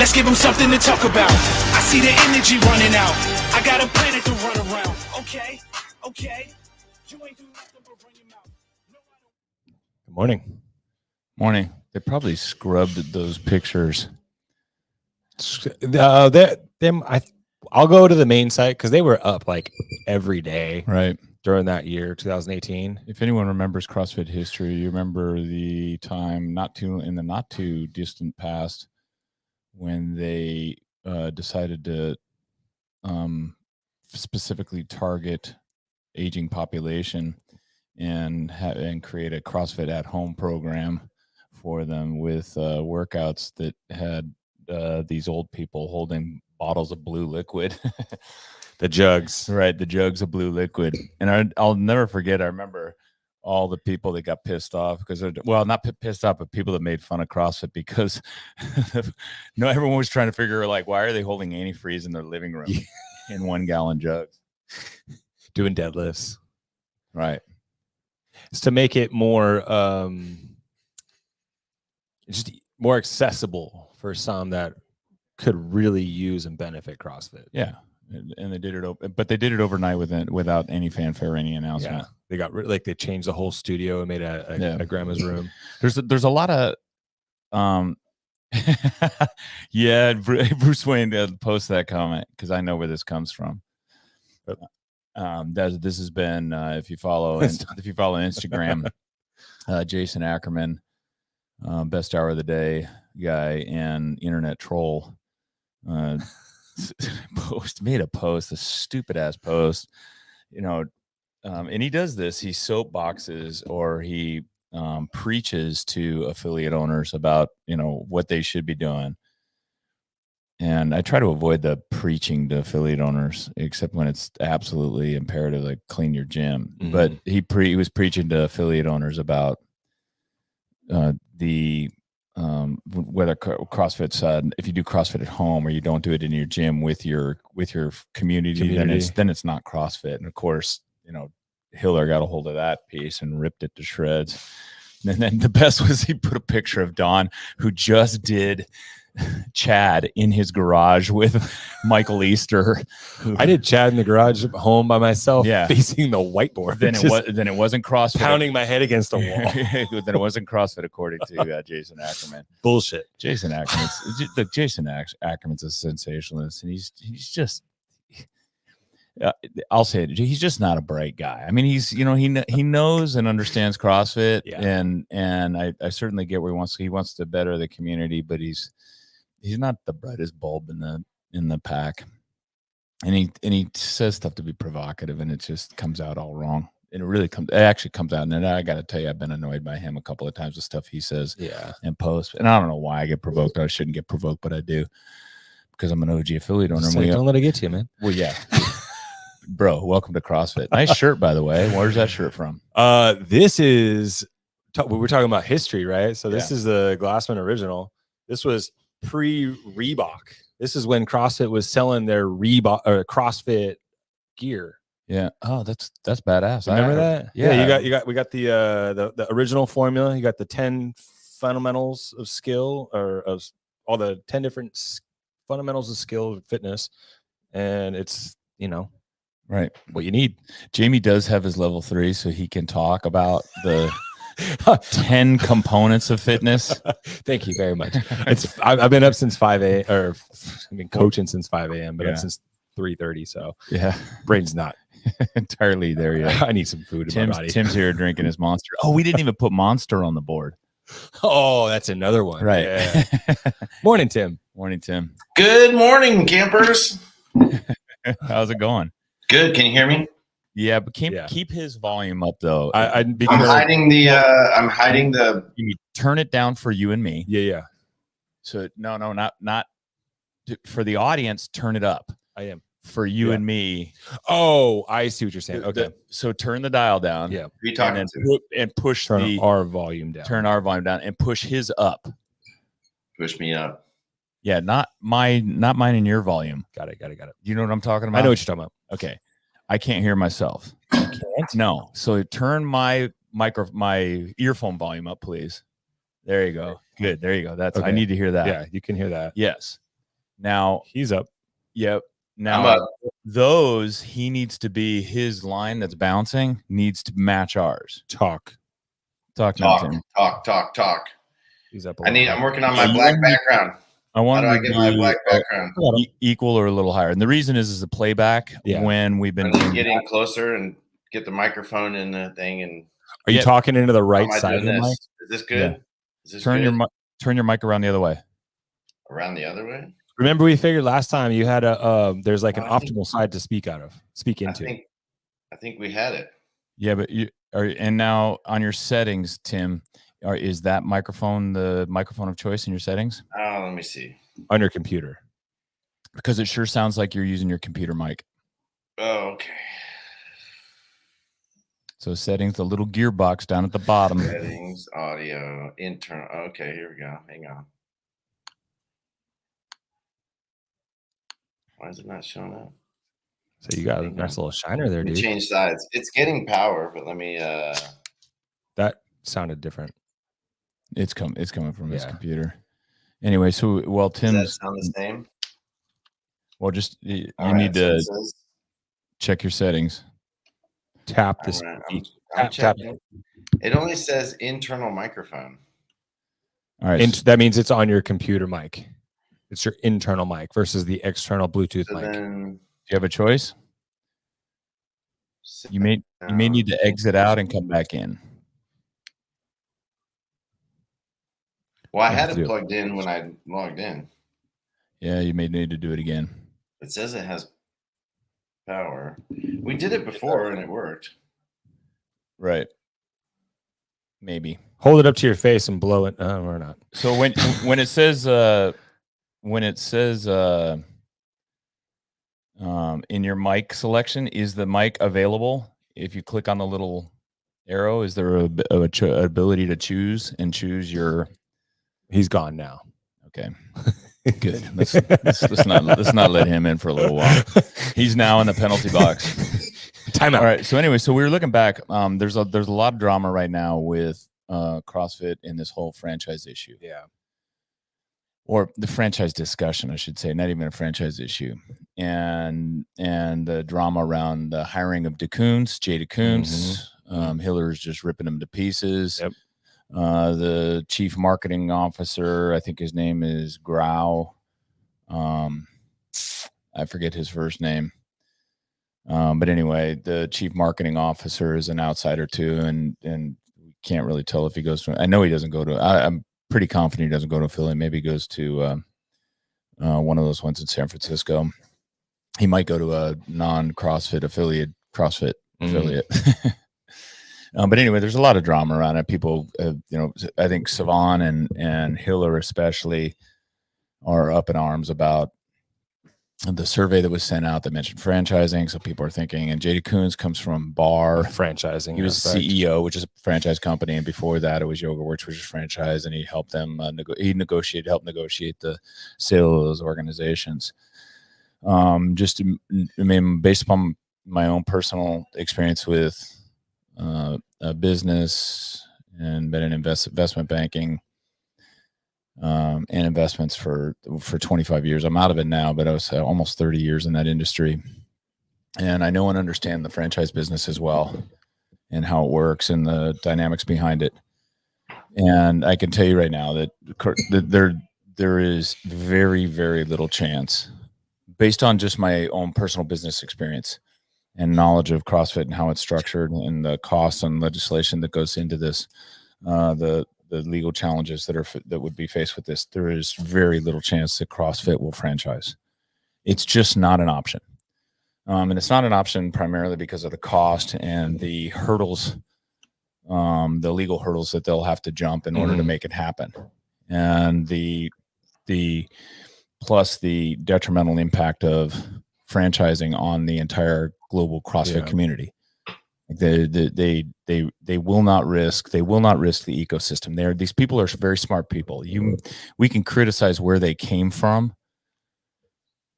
Let's give them something to talk about. I see the energy running out. I got a planet to run around. Okay. You ain't do nothing but run your mouth. Good morning. Morning. They probably scrubbed those pictures. I'll go to the main site because they were up like every day Right. during that year, 2018. If anyone remembers CrossFit history, you remember the time not too distant past when they decided to specifically target aging population and create a CrossFit at home program for them with workouts that had these old people holding bottles of blue liquid. The jugs. Right, the jugs of blue liquid. And I'll never forget, I remember all the people that got pissed off because, well, not pissed off, but people that made fun of CrossFit because everyone was trying to figure like, why are they holding antifreeze in their living room in 1 gallon jugs? Doing deadlifts. Right. It's to make it more, just more accessible for some that could really use and benefit CrossFit. Yeah. And they did it, but they did it overnight without any fanfare, any announcement. Yeah. They got they changed the whole studio and made a grandma's room. There's a lot of, yeah. Bruce Wayne post that comment because I know where this comes from. But this has been if you follow Instagram, Jason Ackerman, best hour of the day guy and internet troll. Made a post, a stupid ass post, and he does this. He soapboxes or he preaches to affiliate owners about what they should be doing. And I try to avoid the preaching to affiliate owners, except when it's absolutely imperative, like clean your gym. Mm-hmm. But he was preaching to affiliate owners about whether CrossFit said if you do CrossFit at home or you don't do it in your gym with your community. then it's not CrossFit. And of course, Hiller got a hold of that piece and ripped it to shreds. And then the best was he put a picture of Don, who just did Chad in his garage with Michael Easter. I did Chad in the garage at home by myself, yeah, facing the whiteboard. Then it wasn't CrossFit. Pounding my head against the wall. Then it wasn't CrossFit according to Jason Ackerman. Bullshit. Jason Ackerman's a sensationalist, and he's just. I'll say it. He's just not a bright guy. I mean, he's he knows and understands CrossFit, yeah. and I certainly get where he wants to better the community, but he's not the brightest bulb in the pack, and he says stuff to be provocative, and it just comes out all wrong. And it actually comes out, and I got to tell you, I've been annoyed by him a couple of times with stuff he says, and posts, and I don't know why I get provoked. I shouldn't get provoked, but I do because I'm an OG affiliate owner. Don't let it get to you, man. Well, yeah. Bro, welcome to CrossFit. Nice shirt, by the way. Where's that shirt from? This is we were talking about history, right? So this is the Glassman original. This was pre-Reebok. This is when CrossFit was selling their Reebok or CrossFit gear. Yeah. Oh, that's badass. Remember that? Yeah. We got the original formula. You got the 10 fundamentals of skill, or of all the 10 different fundamentals of skill fitness, and it's right, what you need. Jamie does have his level 3, so he can talk about the 10 components of fitness. Thank you very much. I've been up since 5 a.m. or I've been coaching since 5 a.m. but up since 3:30. So brain's not entirely there yet. I need some food in my body. Tim's here drinking his Monster. Oh, we didn't even put Monster on the board. Oh, that's another one. Right. Yeah. Morning, Tim. Morning, Tim. Good morning, campers. How's it going? Good. Can you hear me? Yeah, but keep his volume up though. I'm hiding the. You turn it down for you and me. Yeah. So no, not for the audience. Turn it up. I am for you and me. Oh, I see what you're saying. Okay, so turn the dial down. Yeah, and push our volume down. Turn our volume down and push his up. Push me up. Yeah, not mine and your volume. Got it. You know what I'm talking about? I know what you're talking about. Okay. I can't hear myself. You can't? No. So turn my earphone volume up, please. There you go. Good. There you go. That's okay. I need to hear that. Yeah, you can hear that. Yes. Now He's up. Yep. I'm Now up. those he needs to be his line that's bouncing needs to match ours. Talk. Talk now, Talk, Tim. talk. He's up. I'm working on Yeah, my you black want me- background. I How wanted do I to get my do black background? equal or a little higher. And the reason is the playback Yeah. when we've I been need to get in closer and get the microphone in the thing. And Are you Yeah. talking into the how right am I side of doing the mic? this? Is this good? Yeah. Is this turn good? your mic around the other way. Around the other way? Remember, we figured last time you had a there's like an I think- optimal side to speak into. I think we had it. Yeah, but you are, and now on your settings, Tim, is that microphone the microphone of choice in your settings? Oh, let me see. On your computer. Because it sure sounds like you're using your computer mic. Oh, okay. So settings, the little gearbox down at the bottom. Settings, audio, internal. Okay, here we go. Hang on. Why is it not showing up? So you got a nice little shiner there, Let me dude. change sides. It's getting power, but let me That sounded different. It's coming from his Yeah. computer. Anyway, so does that Tim's sound the same? well, just you All need right, so to it says- check your settings. Tap all this. right, speak. I'm Tap. checking. It only says internal microphone. All right. That means it's on your computer mic. It's your internal mic versus the external Bluetooth So mic. then Do you have a choice? You may need to exit out and come back in. Well, I Yeah, had do it it. plugged in when I logged in. Yeah, you may need to do it again. It says it has power. We did it before and it worked. Right. Maybe. Hold it up to your face and blow it. Or not. So when it says in your mic selection, is the mic available? If you click on the little arrow, is there a ability to choose your? He's gone now. Okay, good. Let's not let him in for a little while. He's now in the penalty box. Time out. All right. So anyway, so we were looking back. There's a lot of drama right now with CrossFit in this whole franchise issue. Yeah. Or the franchise discussion, I should say, not even a franchise issue, and the drama around the hiring of Jay DeCoons. Hiller's just ripping him to pieces. Yep. The chief marketing officer, I think his name is Grau. I forget his first name. But anyway, the chief marketing officer is an outsider too, and we can't really tell if he goes to. I know he doesn't go to. I'm pretty confident he doesn't go to Philly. Maybe he goes to one of those ones in San Francisco. He might go to a non-CrossFit affiliate. But anyway, there's a lot of drama around it. People, I think Savan and Hiller especially are up in arms about the survey that was sent out that mentioned franchising. So people are thinking, and JD Coons comes from Bar Franchising. He was CEO, which is a franchise company, and before that, it was YogaWorks, which is franchise, and he helped them. Helped negotiate the sale of those organizations. Based upon my own personal experience with a business and been in investment banking. And investments for 25 years. I'm out of it now, but I was almost 30 years in that industry. And I know and understand the franchise business as well and how it works and the dynamics behind it. And I can tell you right now that there is very, very little chance, based on just my own personal business experience and knowledge of CrossFit and how it's structured and the costs and legislation that goes into this, the legal challenges that would be faced with this, there is very little chance that CrossFit will franchise. It's just not an option. And it's not an option primarily because of the cost and the hurdles, the legal hurdles that they'll have to jump in order to make it happen. And the plus the detrimental impact of franchising on the entire global CrossFit community. They will not risk the ecosystem. These people are very smart people. We can criticize where they came from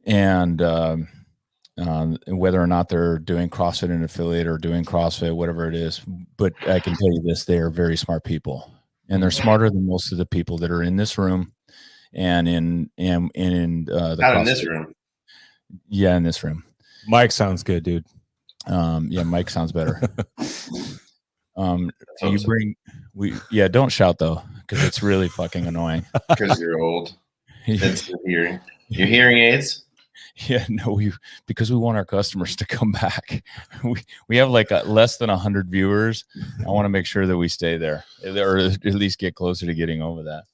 and whether or not they're doing CrossFit in affiliate or doing CrossFit, whatever it is. But I can tell you this, they are very smart people, and they're smarter than most of the people that are in this room and in the Not in this CrossFit- room. Yeah, in this room. Mike sounds good, dude. Yeah, Mike sounds better. hope You so. bring don't shout though, because it's really fucking annoying. Because you're old. That's the hearing. Your hearing aids? Yeah, no, because we want our customers to come back. We have like less than 100 viewers. I want to make sure that we stay there, or at least get closer to getting over that.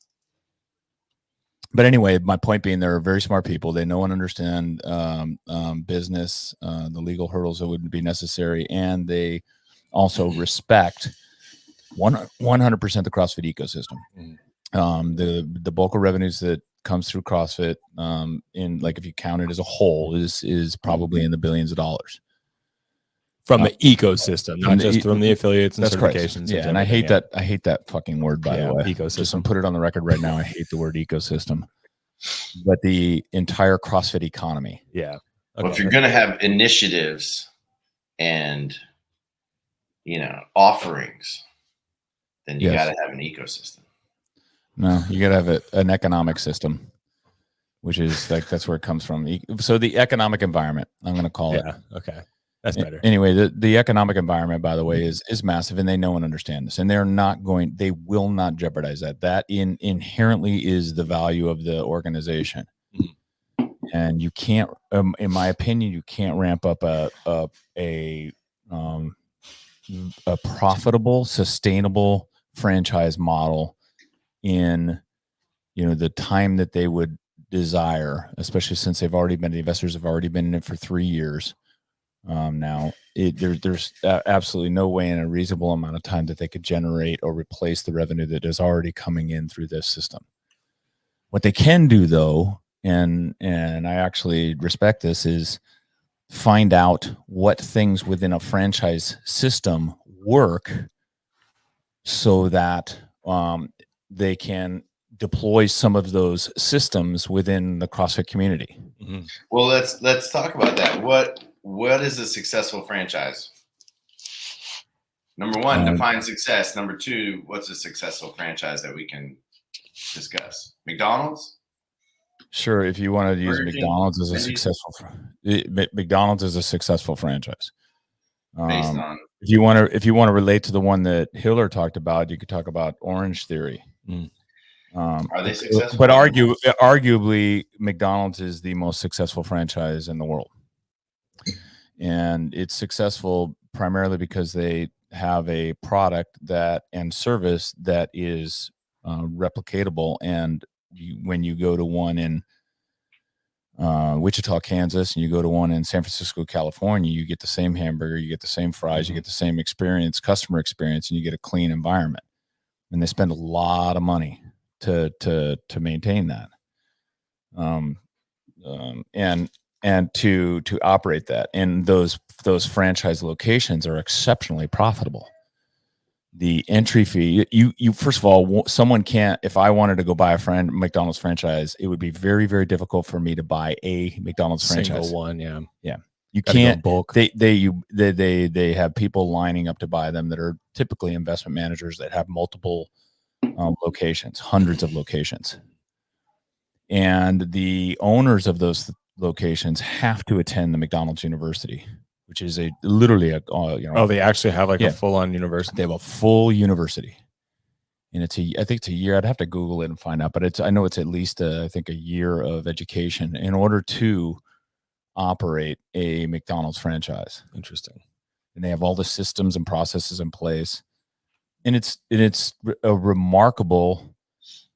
But anyway, my point being, they're very smart people. They know and understand business, the legal hurdles that would be necessary, and they also respect 100% the CrossFit ecosystem. The bulk of revenues that comes through CrossFit, in like if you count it as a whole, is probably in the billions of dollars From the ecosystem, not just from the affiliates and that's correct. certifications. Yeah, and I hate that fucking word, by the way. Ecosystem. Just put it on the record right now. I hate the word ecosystem. But the entire CrossFit economy. Yeah. Well, if you're going to have initiatives and, offerings, then you got to have an ecosystem. No, you got to have an economic system, which is like, that's where it comes from. So the economic environment, I'm going to call it. Yeah. Okay. That's better. Anyway, the economic environment, by the way, is massive, and they know and understand this, and they will not jeopardize that. That inherently is the value of the organization. And you can't, in my opinion, you can't ramp up a profitable, sustainable franchise model in the time that they would desire, especially since the investors have already been in it for 3 years. Now there's absolutely no way in a reasonable amount of time that they could generate or replace the revenue that is already coming in through this system. What they can do, though, and I actually respect this, is find out what things within a franchise system work so that they can deploy some of those systems within the CrossFit community. Well, let's talk about that. What is a successful franchise? Number one, define success. Number two, what's a successful franchise that we can discuss? McDonald's? Sure, if you want to use Burger King, McDonald's as a Wendy's? McDonald's is a successful franchise. Based on if you want to relate to the one that Hiller talked about, you could talk about Orange Theory. are they successful? But arguably, McDonald's is the most successful franchise in the world, and it's successful primarily because they have a product and service that is replicatable. And when you go to one in Wichita, Kansas, and you go to one in San Francisco, California, you get the same hamburger, you get the same fries, you get the same customer experience, and you get a clean environment. And they spend a lot of money to maintain that, and to operate that. And those franchise locations are exceptionally profitable. The entry fee, you first of all, someone can't. If I wanted to go buy a McDonald's franchise, it would be very, very difficult for me to buy a McDonald's franchise. Single one, yeah. You Gotta can't go bulk. They have people lining up to buy them that are typically investment managers that have multiple locations, hundreds of locations, and the owners of those locations have to attend the McDonald's University, which is literally a they actually have a full-on university. They have a full university, and I think it's a year. I'd have to Google it and find out, but I know it's at least I think a year of education in order to operate a McDonald's franchise. Interesting. And they have all the systems and processes in place, and it's a remarkable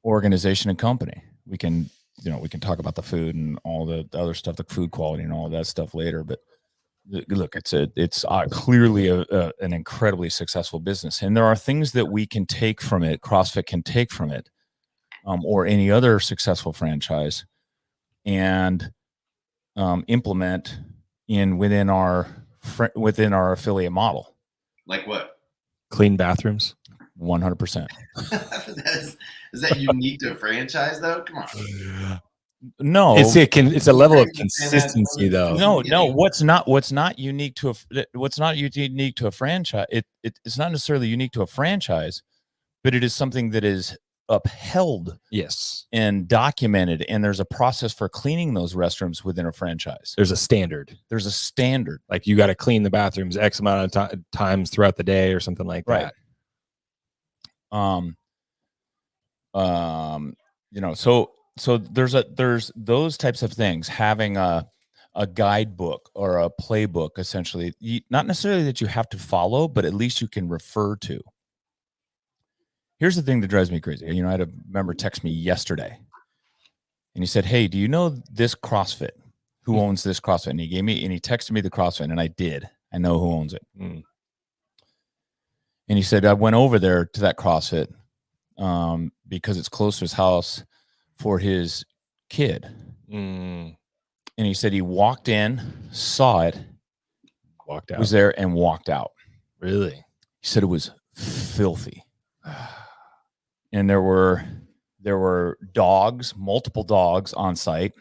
organization and company. We can talk about the food and all the other stuff, the food quality and all of that stuff later, but look, it's clearly an incredibly successful business, and there are things that we can take from it. CrossFit can take from it, or any other successful franchise, and implement within our affiliate model. Like what? Clean bathrooms. 100%. Is that unique to a franchise though? Come on. No, it's a level of consistency though. No. What's not unique to a franchise? It's not necessarily unique to a franchise, but it is something that is upheld Yes. and documented, and there's a process for cleaning those restrooms within a franchise. There's a standard. There's a standard. Like you got to clean the bathrooms X amount of times throughout the day or something like Right. that. You know, so there's those types of things. Having a guidebook or a playbook, essentially, not necessarily that you have to follow, but at least you can refer to. Here's the thing that drives me crazy. You know, I had a member text me yesterday, and he said, "Hey, do you know this CrossFit? Who owns this CrossFit?" And he texted me the CrossFit, and I did. I know who owns it. And he said, "I went over there to that CrossFit because it's close to his house for his kid." And he said he walked in, saw it, Walked out. was there, and walked out. Really? He said it was filthy. And there were dogs, multiple dogs on site,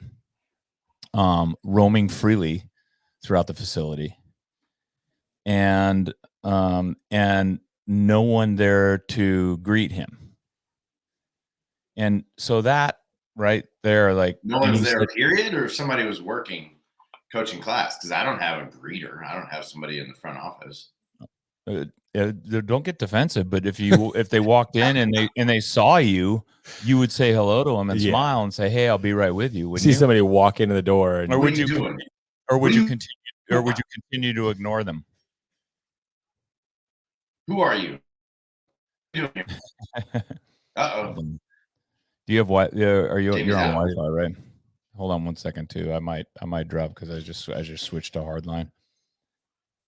roaming freely throughout the facility, and no one there to greet him. And so that right there, like, no one's there, period, or if somebody was working, coaching class, because I don't have a greeter. I don't have somebody in the front office. Don't get defensive, but if they walked in and they saw you, you would say hello to them and smile and say, "Hey, I'll be right with you." Would you see somebody walk into the door, and or would you doing? Continue to ignore them? Who are you? Uh-oh. Do you have what? You're on out. Wi-Fi, right? Hold on 1 second too. I might drop because I just switched to hardline.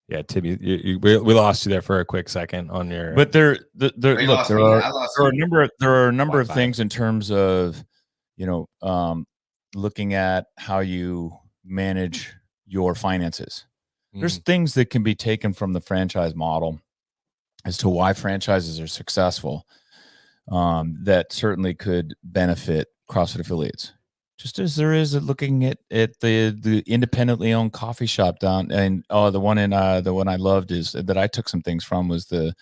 Yeah, Tim, we lost you there for a quick second on your. But there are a number of things in terms of, you know, looking at how you manage your finances. There's things that can be taken from the franchise model as to why franchises are successful, that certainly could benefit CrossFit affiliates. Just as there is at looking at the independently owned coffee shop down, and the one I loved is that I took some things from was the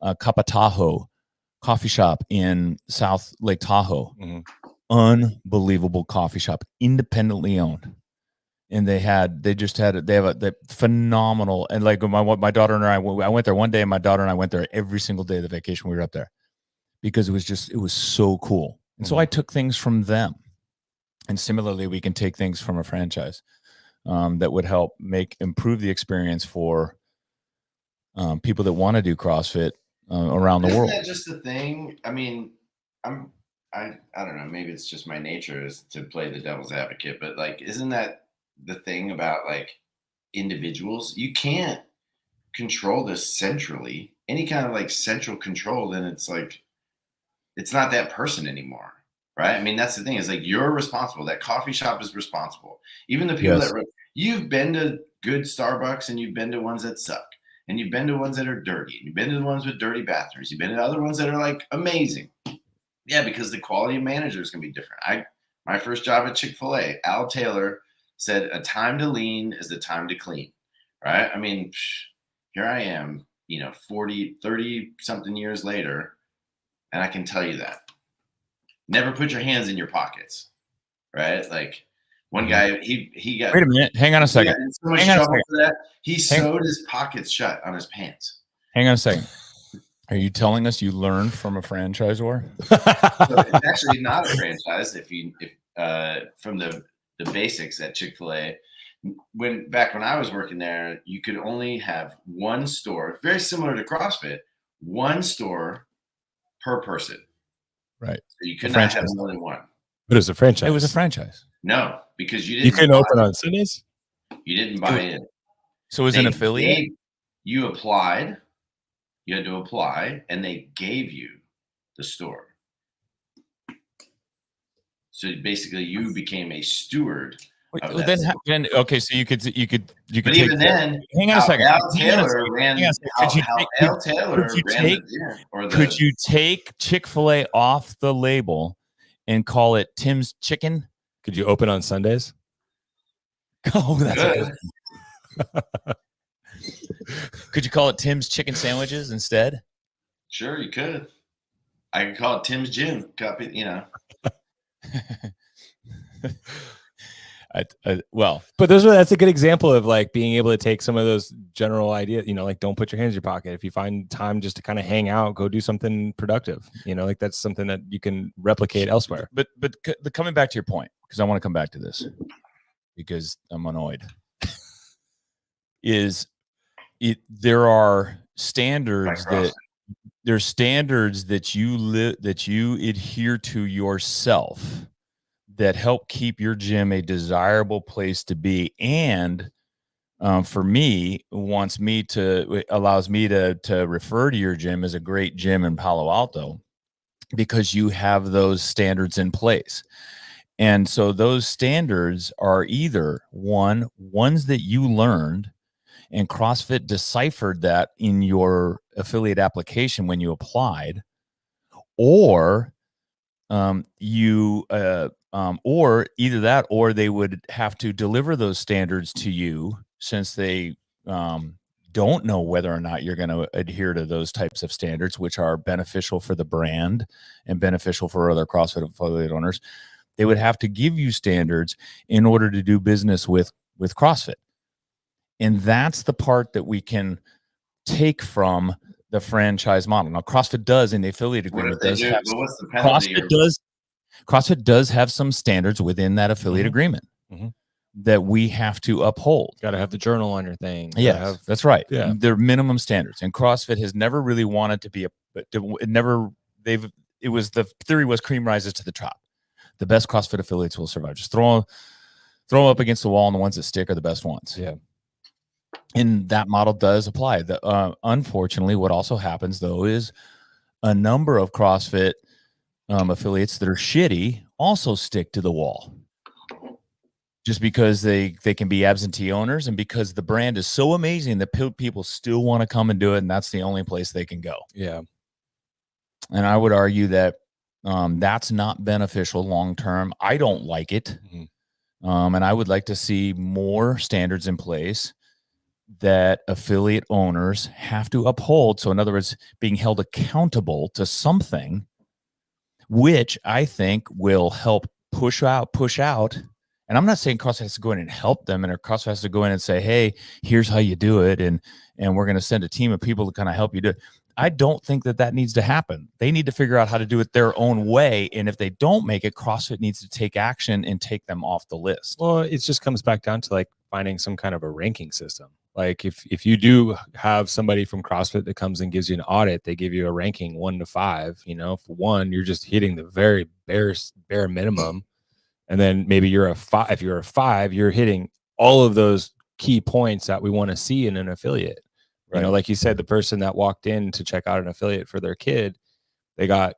Kapataho coffee shop in South Lake Tahoe. Unbelievable coffee shop, independently owned, and they have a phenomenal, and like my daughter and I went there one day, and my daughter and I went there every single day of the vacation we were up there because it was so cool, and so I took things from them. And similarly, we can take things from a franchise that would help improve the experience for people that want to do CrossFit around the world. Isn't that just the thing? I mean, I don't know. Maybe it's just my nature is to play the devil's advocate, but like, isn't that the thing about like individuals? You can't control this centrally. Any kind of like central control, then it's like it's not that person anymore. Right. I mean, that's the thing is like you're responsible. That coffee shop is responsible. Even the people you've been to good Starbucks and you've been to ones that suck and you've been to ones that are dirty. And you've been to the ones with dirty bathrooms. You've been to other ones that are like amazing. Yeah, because the quality of managers can be different. My first job at Chick-fil-A, Al Taylor said a time to lean is the time to clean. Right. I mean, here I am, 30 something years later, and I can tell you that. Never put your hands in your pockets, right? Like one guy, he got. Wait a minute. Hang on a second. So much trouble for that. He sewed his pockets shut on his pants. Hang on a second. Are you telling us you learned from a franchisor? So it's actually not a franchise. If from the basics at Chick-fil-A, back when I was working there, you could only have one store, very similar to CrossFit, one store per person. Right. So you could not have more than one. But it was a franchise. It was a franchise. No, because you couldn't open on Sundays. You didn't buy in. So it was an affiliate? You applied. You had to apply, and they gave you the store. So basically, you became a steward. Okay, so you could. But even then, hang on a second. Al Taylor ran. Could you take Chick-fil-A off the label and call it Tim's Chicken? Could you open on Sundays? Oh, that's good. Could you call it Tim's Chicken Sandwiches instead? Sure, you could. I can call it Tim's Gym. Copy, you know. Well, but that's a good example of like being able to take some of those general ideas, you know, like don't put your hands in your pocket. If you find time just to kind of hang out, go do something productive, you know, like that's something that you can replicate elsewhere. But coming back to your point, because I want to come back to this because I'm annoyed, there are standards that you adhere to yourself that help keep your gym a desirable place to be, and for me, allows me to refer to your gym as a great gym in Palo Alto because you have those standards in place. And so those standards are either ones that you learned, and CrossFit deciphered that in your affiliate application when you applied, or or either that, or they would have to deliver those standards to you, since they don't know whether or not you're going to adhere to those types of standards, which are beneficial for the brand and beneficial for other CrossFit affiliate owners. They would have to give you standards in order to do business with CrossFit. And that's the part that we can take from the franchise model. Now, CrossFit does, in the affiliate agreement, what's the penalty? CrossFit does have some standards within that affiliate agreement that we have to uphold. Got to have the journal on your thing. Yeah, that's right. Yeah, they're minimum standards, and CrossFit has never really wanted to be the theory was cream rises to the top. The best CrossFit affiliates will survive. Just throw them up against the wall, and the ones that stick are the best ones. Yeah. And that model does apply. Unfortunately, what also happens, though, is a number of CrossFit affiliates that are shitty also stick to the wall, just because they can be absentee owners, and because the brand is so amazing that people still want to come and do it, and that's the only place they can go. Yeah. And I would argue that that's not beneficial long term. I don't like it. And I would like to see more standards in place that affiliate owners have to uphold. So in other words, being held accountable to something, which I think will help push out. And I'm not saying CrossFit has to go in and help them, and CrossFit has to go in and say, hey, here's how you do it, and we're going to send a team of people to kind of help you do it. I don't think that needs to happen. They need to figure out how to do it their own way. And if they don't make it, CrossFit needs to take action and take them off the list. Well, it just comes back down to like finding some kind of a ranking system. Like if you do have somebody from CrossFit that comes and gives you an audit, they give you a ranking 1 to 5. You know, for 1, you're just hitting the very bare minimum. And then maybe you're a 5. If you're a 5, you're hitting all of those key points that we want to see in an affiliate. Right. You know, like you said, the person that walked in to check out an affiliate for their kid, they got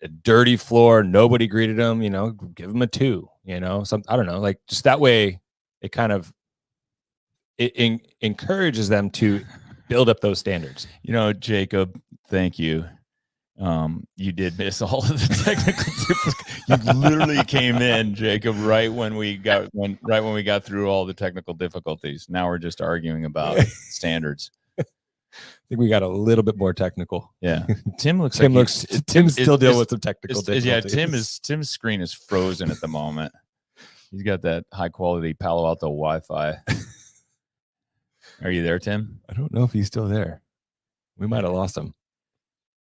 a dirty floor. Nobody greeted them, you know, give them a 2, you know, I don't know, like just that way it kind of, encourages them to build up those standards. You know, Jacob, thank you. You did miss all of the technical difficulties. You literally came in, Jacob, right when we got through all the technical difficulties. Now we're just arguing about standards. I think we got a little bit more technical. Yeah. Tim's still dealing with some technical difficulties. Yeah, Tim's screen is frozen at the moment. He's got that high quality Palo Alto Wi-Fi. Are you there, Tim? I don't know if he's still there. We might have lost him.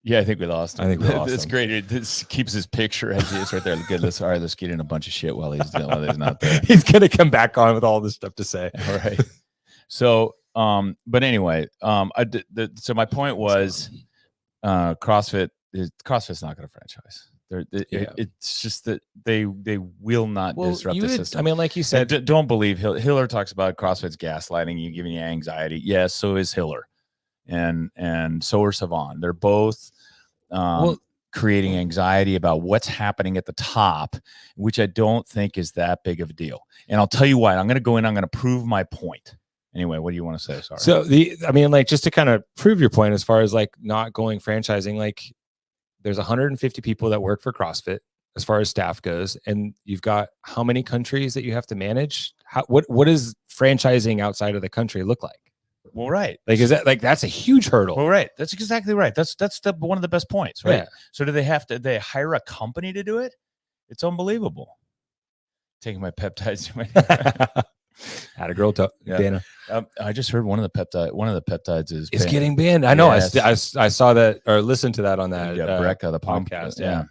Yeah, I think we lost him. I think we lost him. It's great. This keeps his picture as he is right there. Good. Let's get in a bunch of shit while he's not there. He's gonna come back on with all this stuff to say. All right. So, but anyway, so my point was, CrossFit's not going to franchise. It's just that they will not disrupt the system. I mean, like you said, don't believe Hiller talks about CrossFit's gaslighting you, giving you anxiety. Yes, so is Hiller, and so are Savon. They're both creating anxiety about what's happening at the top, which I don't think is that big of a deal. And I'll tell you why. I'm going to go in. I'm going to prove my point. Anyway, what do you want to say? Sorry. So like just to kind of prove your point as far as like not going franchising, like there's 150 people that work for CrossFit as far as staff goes, and you've got how many countries that you have to manage? What does franchising outside of the country look like? Well, right. Like, is that like that's a huge hurdle? Well, right. That's exactly right. That's one of the best points, right? Yeah. So do they hire a company to do it? It's unbelievable. Taking my peptides. Had a girl talk, Yeah. Dana. I just heard one of the peptides is It's getting banned. I know. Yes. I saw that or listened to that on that Brecca, the podcast. Yeah.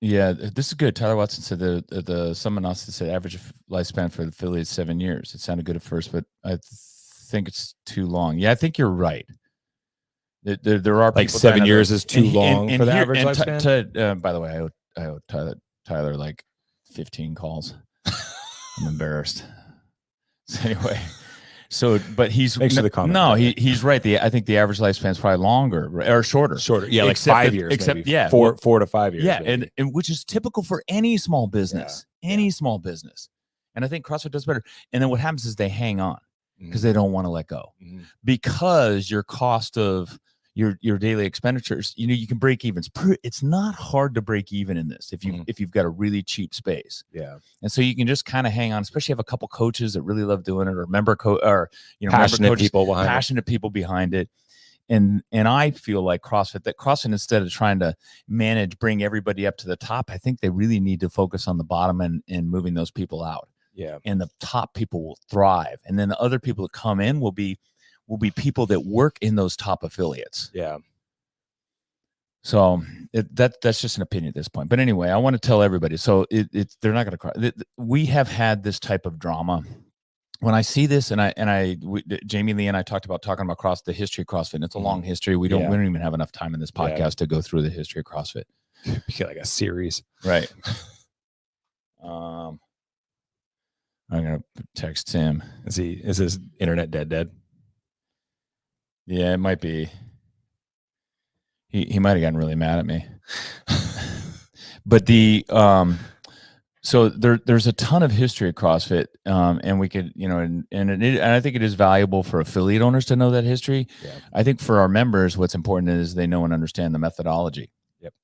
Yeah, this is good. Tyler Watson said the someone else said average lifespan for the Philly is 7 years. It sounded good at first, but I think it's too long. Yeah, I think you're right. There are like people 7 years is too long for the average lifespan. By the way, I owe Tyler like 15 calls. I'm embarrassed. So anyway. So, but he's thanks for the comment. No, he's right. I think the average lifespan is probably longer or shorter. Yeah, like 5 years. Except maybe. Four to 5 years. Yeah, and which is typical for any small business. Small business. And I think CrossFit does better. And then what happens is they hang on because they don't want to let go because your cost of your daily expenditures, you can break even. It's not hard to break even in this if you've got a really cheap space. Yeah. And so you can just kind of hang on, especially have a couple coaches that really love doing it, or passionate people behind it. And I feel like CrossFit instead of trying to bring everybody up to the top, I think they really need to focus on the bottom and moving those people out. Yeah. And the top people will thrive. And then the other people that come in will be people that work in those top affiliates. Yeah. So that's just an opinion at this point. But anyway, I want to tell everybody. So they're not going to cry. We have had this type of drama. When I see this, Jamie Lee and I talking about the history of CrossFit. And it's a long history. We don't even have enough time in this podcast to go through the history of CrossFit. Like a series, right? I'm gonna text Tim. Is his internet dead? Yeah, it might be. He might have gotten really mad at me. But so there's a ton of history of CrossFit, and we could, and I think it is valuable for affiliate owners to know that history. Yeah. I think for our members, what's important is they know and understand the methodology. Yep.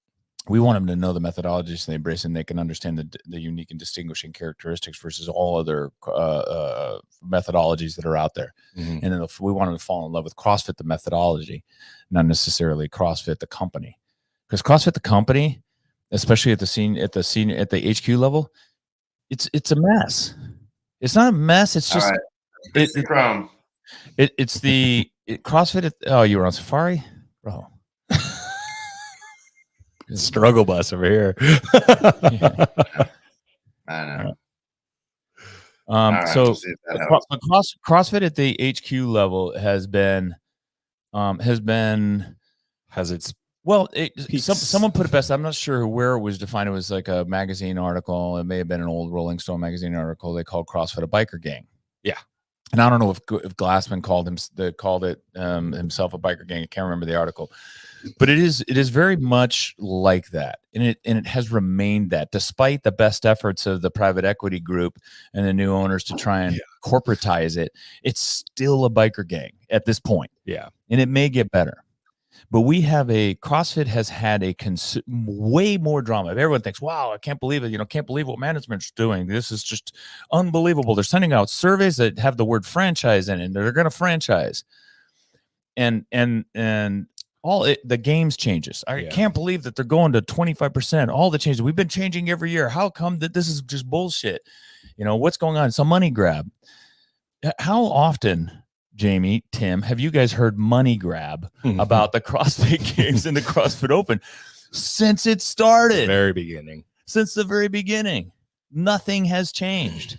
We want them to know the methodology so they embrace and they can understand the unique and distinguishing characteristics versus all other methodologies that are out there. And then we want them to fall in love with CrossFit, the methodology, not necessarily CrossFit, the company, because CrossFit, the company, especially at the HQ level, it's a mess. It's not a mess. It's just Chrome. It's the CrossFit. Oh, you were on Safari, bro. Struggle bus over here. I know. So CrossFit at the HQ level has its. Well, someone put it best. I'm not sure where it was defined. It was like a magazine article. It may have been an old Rolling Stone magazine article. They called CrossFit a biker gang. Yeah, and I don't know if Glassman called it himself a biker gang. I can't remember the article, but it is very much like that, and it has remained that despite the best efforts of the private equity group and the new owners to try and corporatize it. It's still a biker gang at this point. Yeah, and it may get better. But CrossFit has had way more drama. Everyone thinks, wow, I can't believe it. Can't believe what management's doing. This is just unbelievable. They're sending out surveys that have the word franchise in it. And they're going to franchise. And all the games changes. I can't believe that they're going to 25%. All the changes. We've been changing every year. How come that this is just bullshit? What's going on? It's a money grab. How often, Jamie, Tim, have you guys heard money grab about the CrossFit Games and the CrossFit Open since it started? Since the very beginning, nothing has changed.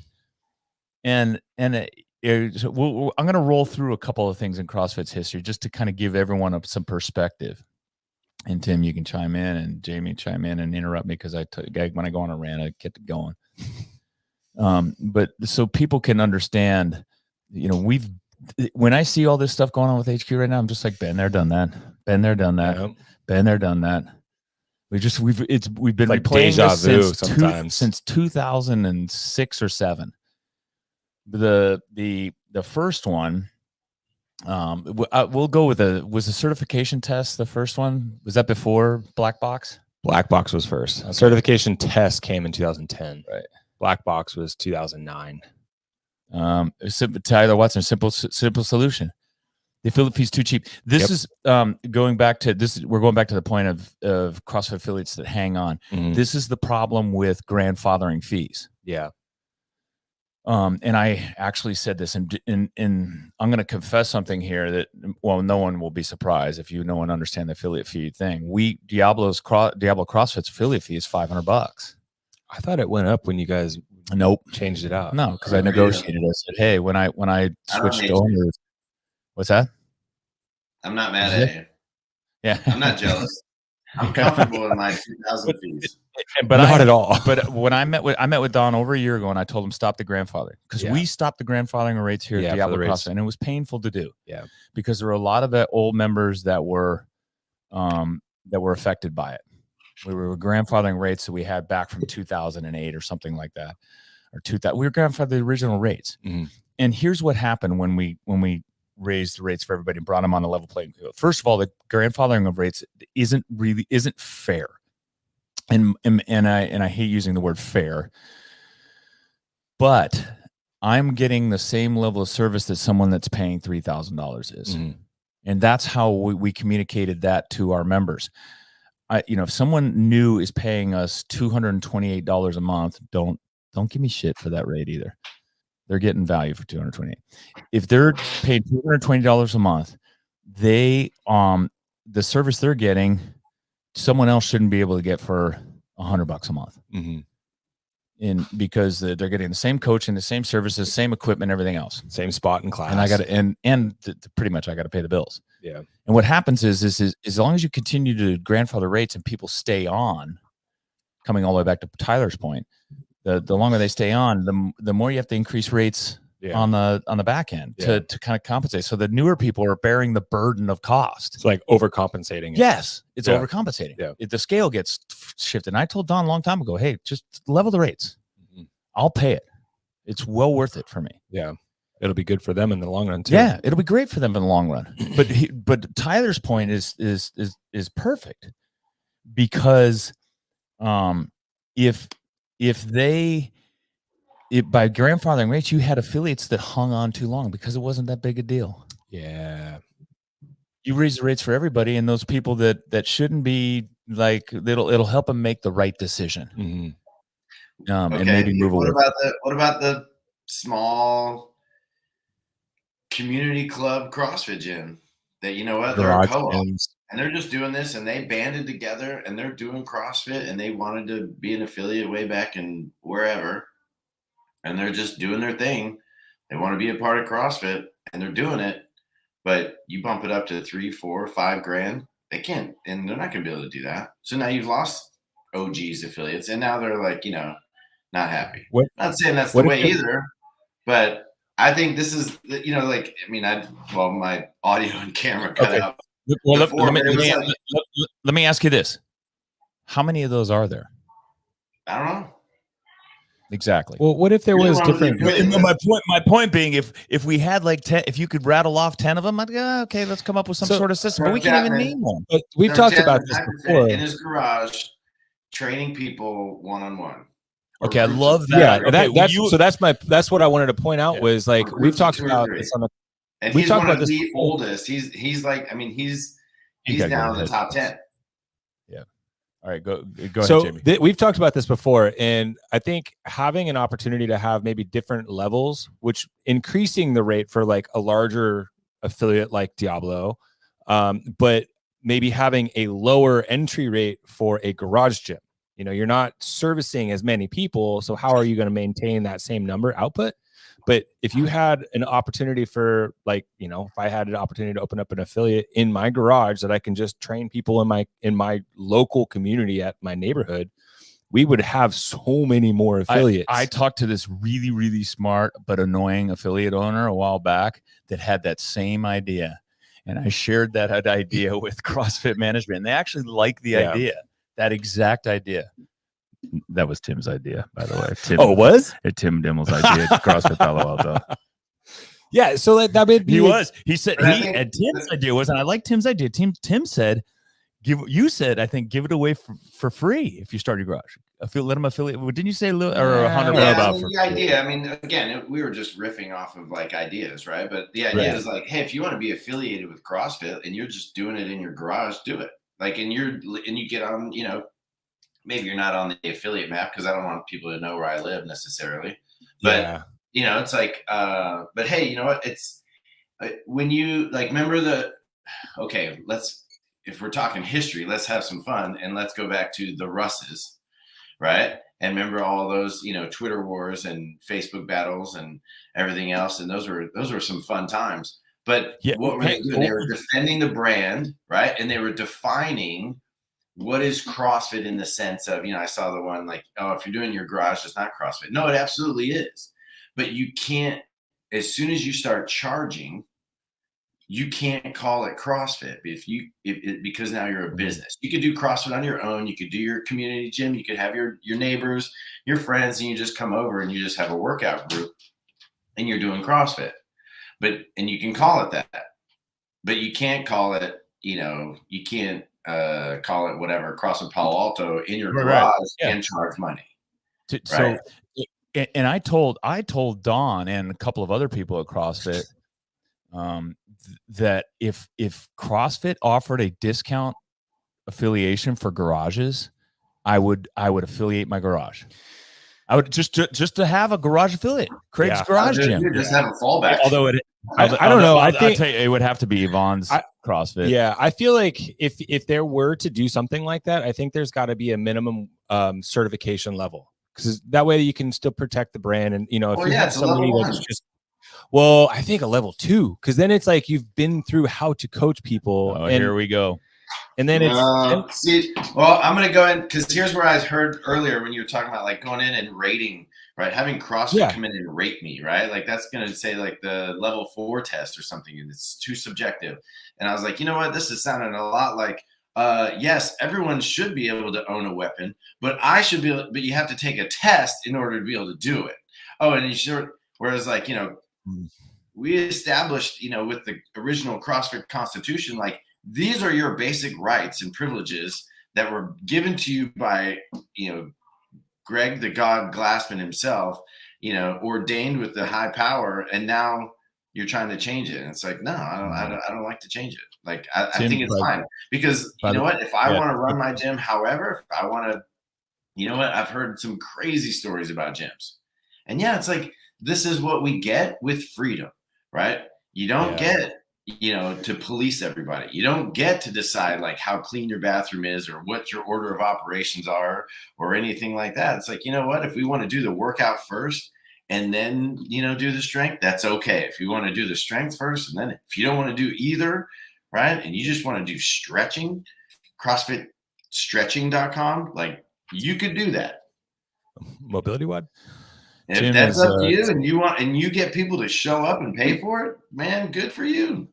And I'm going to roll through a couple of things in CrossFit's history just to kind of give everyone some perspective. And Tim, you can chime in, and Jamie chime in and interrupt me because when I go on a rant, I get to going. But so people can understand, when I see all this stuff going on with HQ right now, I'm just like, been there, done that. Been there, done that. Yep. Been there, done that. We've been like replaying this since 2006 or 7. The first one, we'll go with was the certification test the first one? Was that before Black Box? Black Box was first. Okay. Certification test came in 2010. Right. Black Box was 2009. Tyler Watson, simple solution. The affiliate fee's too cheap. This is going back to this. We're going back to the point of CrossFit affiliates that hang on. This is the problem with grandfathering fees. Yeah. And I actually said this, and I'm going to confess something here that, well, no one will be surprised if you know and understand the affiliate fee thing. Diablo CrossFit's affiliate fee is $500. I thought it went up when you guys changed it out. No, because I negotiated. I said, hey, when I switched owners, what's that? I'm not mad at you. Yeah, I'm not jealous. I'm comfortable in my 2,000 fees. But not at all. But when I met with Don over a year ago, and I told him stop the grandfathering, because we stopped the grandfathering rates here at Diablo CrossFit, and it was painful to do. Yeah, because there were a lot of old members that were affected by it. We were grandfathering rates that we had back from 2008 or something like that, or 2000. We were grandfathering the original rates. And here's what happened when we raised the rates for everybody and brought them on a level playing field. First of all, the grandfathering of rates isn't fair. And I hate using the word fair, but I'm getting the same level of service that someone that's paying $3,000 is. And that's how we communicated that to our members. If someone new is paying us $228 a month, don't give me shit for that rate either. They're getting value for $228. If they're paid $220 a month, the service they're getting, someone else shouldn't be able to get for $100 a month. Because they're getting the same coaching, the same services, same equipment, everything else, same spot in class, and I got to pretty much I got to pay the bills. Yeah. And what happens is as long as you continue to grandfather rates and people stay on, coming all the way back to Tyler's point, the longer they stay on, the more you have to increase rates on the back end to kind of compensate. So the newer people are bearing the burden of cost. It's like overcompensating. Yes, it's overcompensating. Yeah. The scale gets shifted. And I told Don a long time ago, hey, just level the rates. I'll pay it. It's well worth it for me. Yeah. It'll be good for them in the long run too. Yeah, it'll be great for them in the long run. But Tyler's point is perfect, because if by grandfathering rates, you had affiliates that hung on too long because it wasn't that big a deal. Yeah. You raise the rates for everybody, and those people that shouldn't be, like, it'll help them make the right decision. And maybe move away. What about the small community club CrossFit gym that, you know what, they're a co-op and they're just doing this, and they banded together and they're doing CrossFit, and they wanted to be an affiliate way back in wherever, and they're just doing their thing. They want to be a part of CrossFit, and they're doing it, but you bump it up to $3, $4, $5 grand, they can't, and they're not going to be able to do that. So now you've lost OG's affiliates, and now they're like, not happy. Not saying that's the way either, but I think this is, my audio and camera cut out. Well, let me ask you this. How many of those are there? I don't know. Exactly. Well, what if there was different? My point being, if we had like 10, if you could rattle off 10 of them, I'd go, okay, let's come up with some sort of system. But we can't even name one. But we've talked about this before. In his garage, training people one-on-one. Okay, I love that. Yeah, that's what I wanted to point out was, like, we've talked about this on the. And he's one of the oldest. He's like, he's now in the top 10. Yeah. All right, go ahead, so Jamie. We've talked about this before, and I think having an opportunity to have maybe different levels, which increasing the rate for like a larger affiliate like Diablo, but maybe having a lower entry rate for a garage gym. You're not servicing as many people, so how are you going to maintain that same number output? But if you had an opportunity for, like, if I had an opportunity to open up an affiliate in my garage that I can just train people in my local community at my neighborhood, we would have so many more affiliates. I talked to this really, really smart but annoying affiliate owner a while back that had that same idea. And I shared that idea with CrossFit management, and they actually liked the idea. That exact idea. That was Tim's idea, by the way. It was? Tim Dimmel's idea at CrossFit Palo Alto. Yeah, so that would be. He was. He said Tim's idea was, and I like Tim's idea. Tim said, You said, I think, give it away for free if you start your garage. Let them affiliate. Didn't you say or $100 yeah, for the idea? I mean, again, we were just riffing off of like ideas, right? But the idea is like, hey, if you want to be affiliated with CrossFit and you're just doing it in your garage, do it. Like, and you get on, you know, maybe you're not on the affiliate map because I don't want people to know where I live necessarily. But you know, it's like, but hey, you know what? It's when you like remember if we're talking history, let's have some fun and let's go back to the Russes, right? And remember all those, you know, Twitter wars and Facebook battles and everything else. And those were some fun times. But what were they doing? They were defending the brand, right? And they were defining what is CrossFit in the sense of, you know, I saw the one like, oh, if you're doing your garage, it's not CrossFit. No, it absolutely is. But you can't, as soon as you start charging, you can't call it CrossFit because now you're a business. You could do CrossFit on your own. You could do your community gym. You could have your neighbors, your friends, and you just come over and you just have a workout group and you're doing CrossFit. And you can call it that, but you can't call it, you know, you can't call it whatever, CrossFit Palo Alto in your garage and charge money. So, and I told Don and a couple of other people at CrossFit that if CrossFit offered a discount affiliation for garages, I would affiliate my garage. I would just to have a garage affiliate, Craig's Garage Gym. Just have a fallback. Although I don't know. I think I'll tell you, it would have to be Yvonne's CrossFit. Yeah, I feel like if there were to do something like that, I think there's got to be a minimum certification level, because that way you can still protect the brand. And you know, if you have somebody that's just, well, I think a level 2, because then it's like you've been through how to coach people. Oh, here we go. And then it's well, I'm gonna go in because here's where I heard earlier when you were talking about like going in and rating, right? Having CrossFit come in and rate me, right? Like that's gonna say like the level 4 test or something, and it's too subjective. And I was like, you know what? This is sounding a lot like, yes, everyone should be able to own a weapon, but but you have to take a test in order to be able to do it. Oh, and you should. Whereas like, you know, we established, you know, with the original CrossFit Constitution, like, these are your basic rights and privileges that were given to you by, you know, Greg the God Glassman himself, you know, ordained with the high power, and now you're trying to change it. And it's like, no, I don't like to change it. Like I think it's fine because you know what? If I want to run my gym, however, if I want to, you know what? I've heard some crazy stories about gyms, and it's like this is what we get with freedom, right? You don't get, you know, to police everybody. You don't get to decide like how clean your bathroom is or what your order of operations are or anything like that. It's like, you know what, if we want to do the workout first and then, you know, do the strength, that's okay. If you want to do the strength first and then if you don't want to do either, right, and you just want to do stretching, CrossFitStretching.com, like you could do that. Mobility WOD. If that's up to you and you get people to show up and pay for it, man, good for you.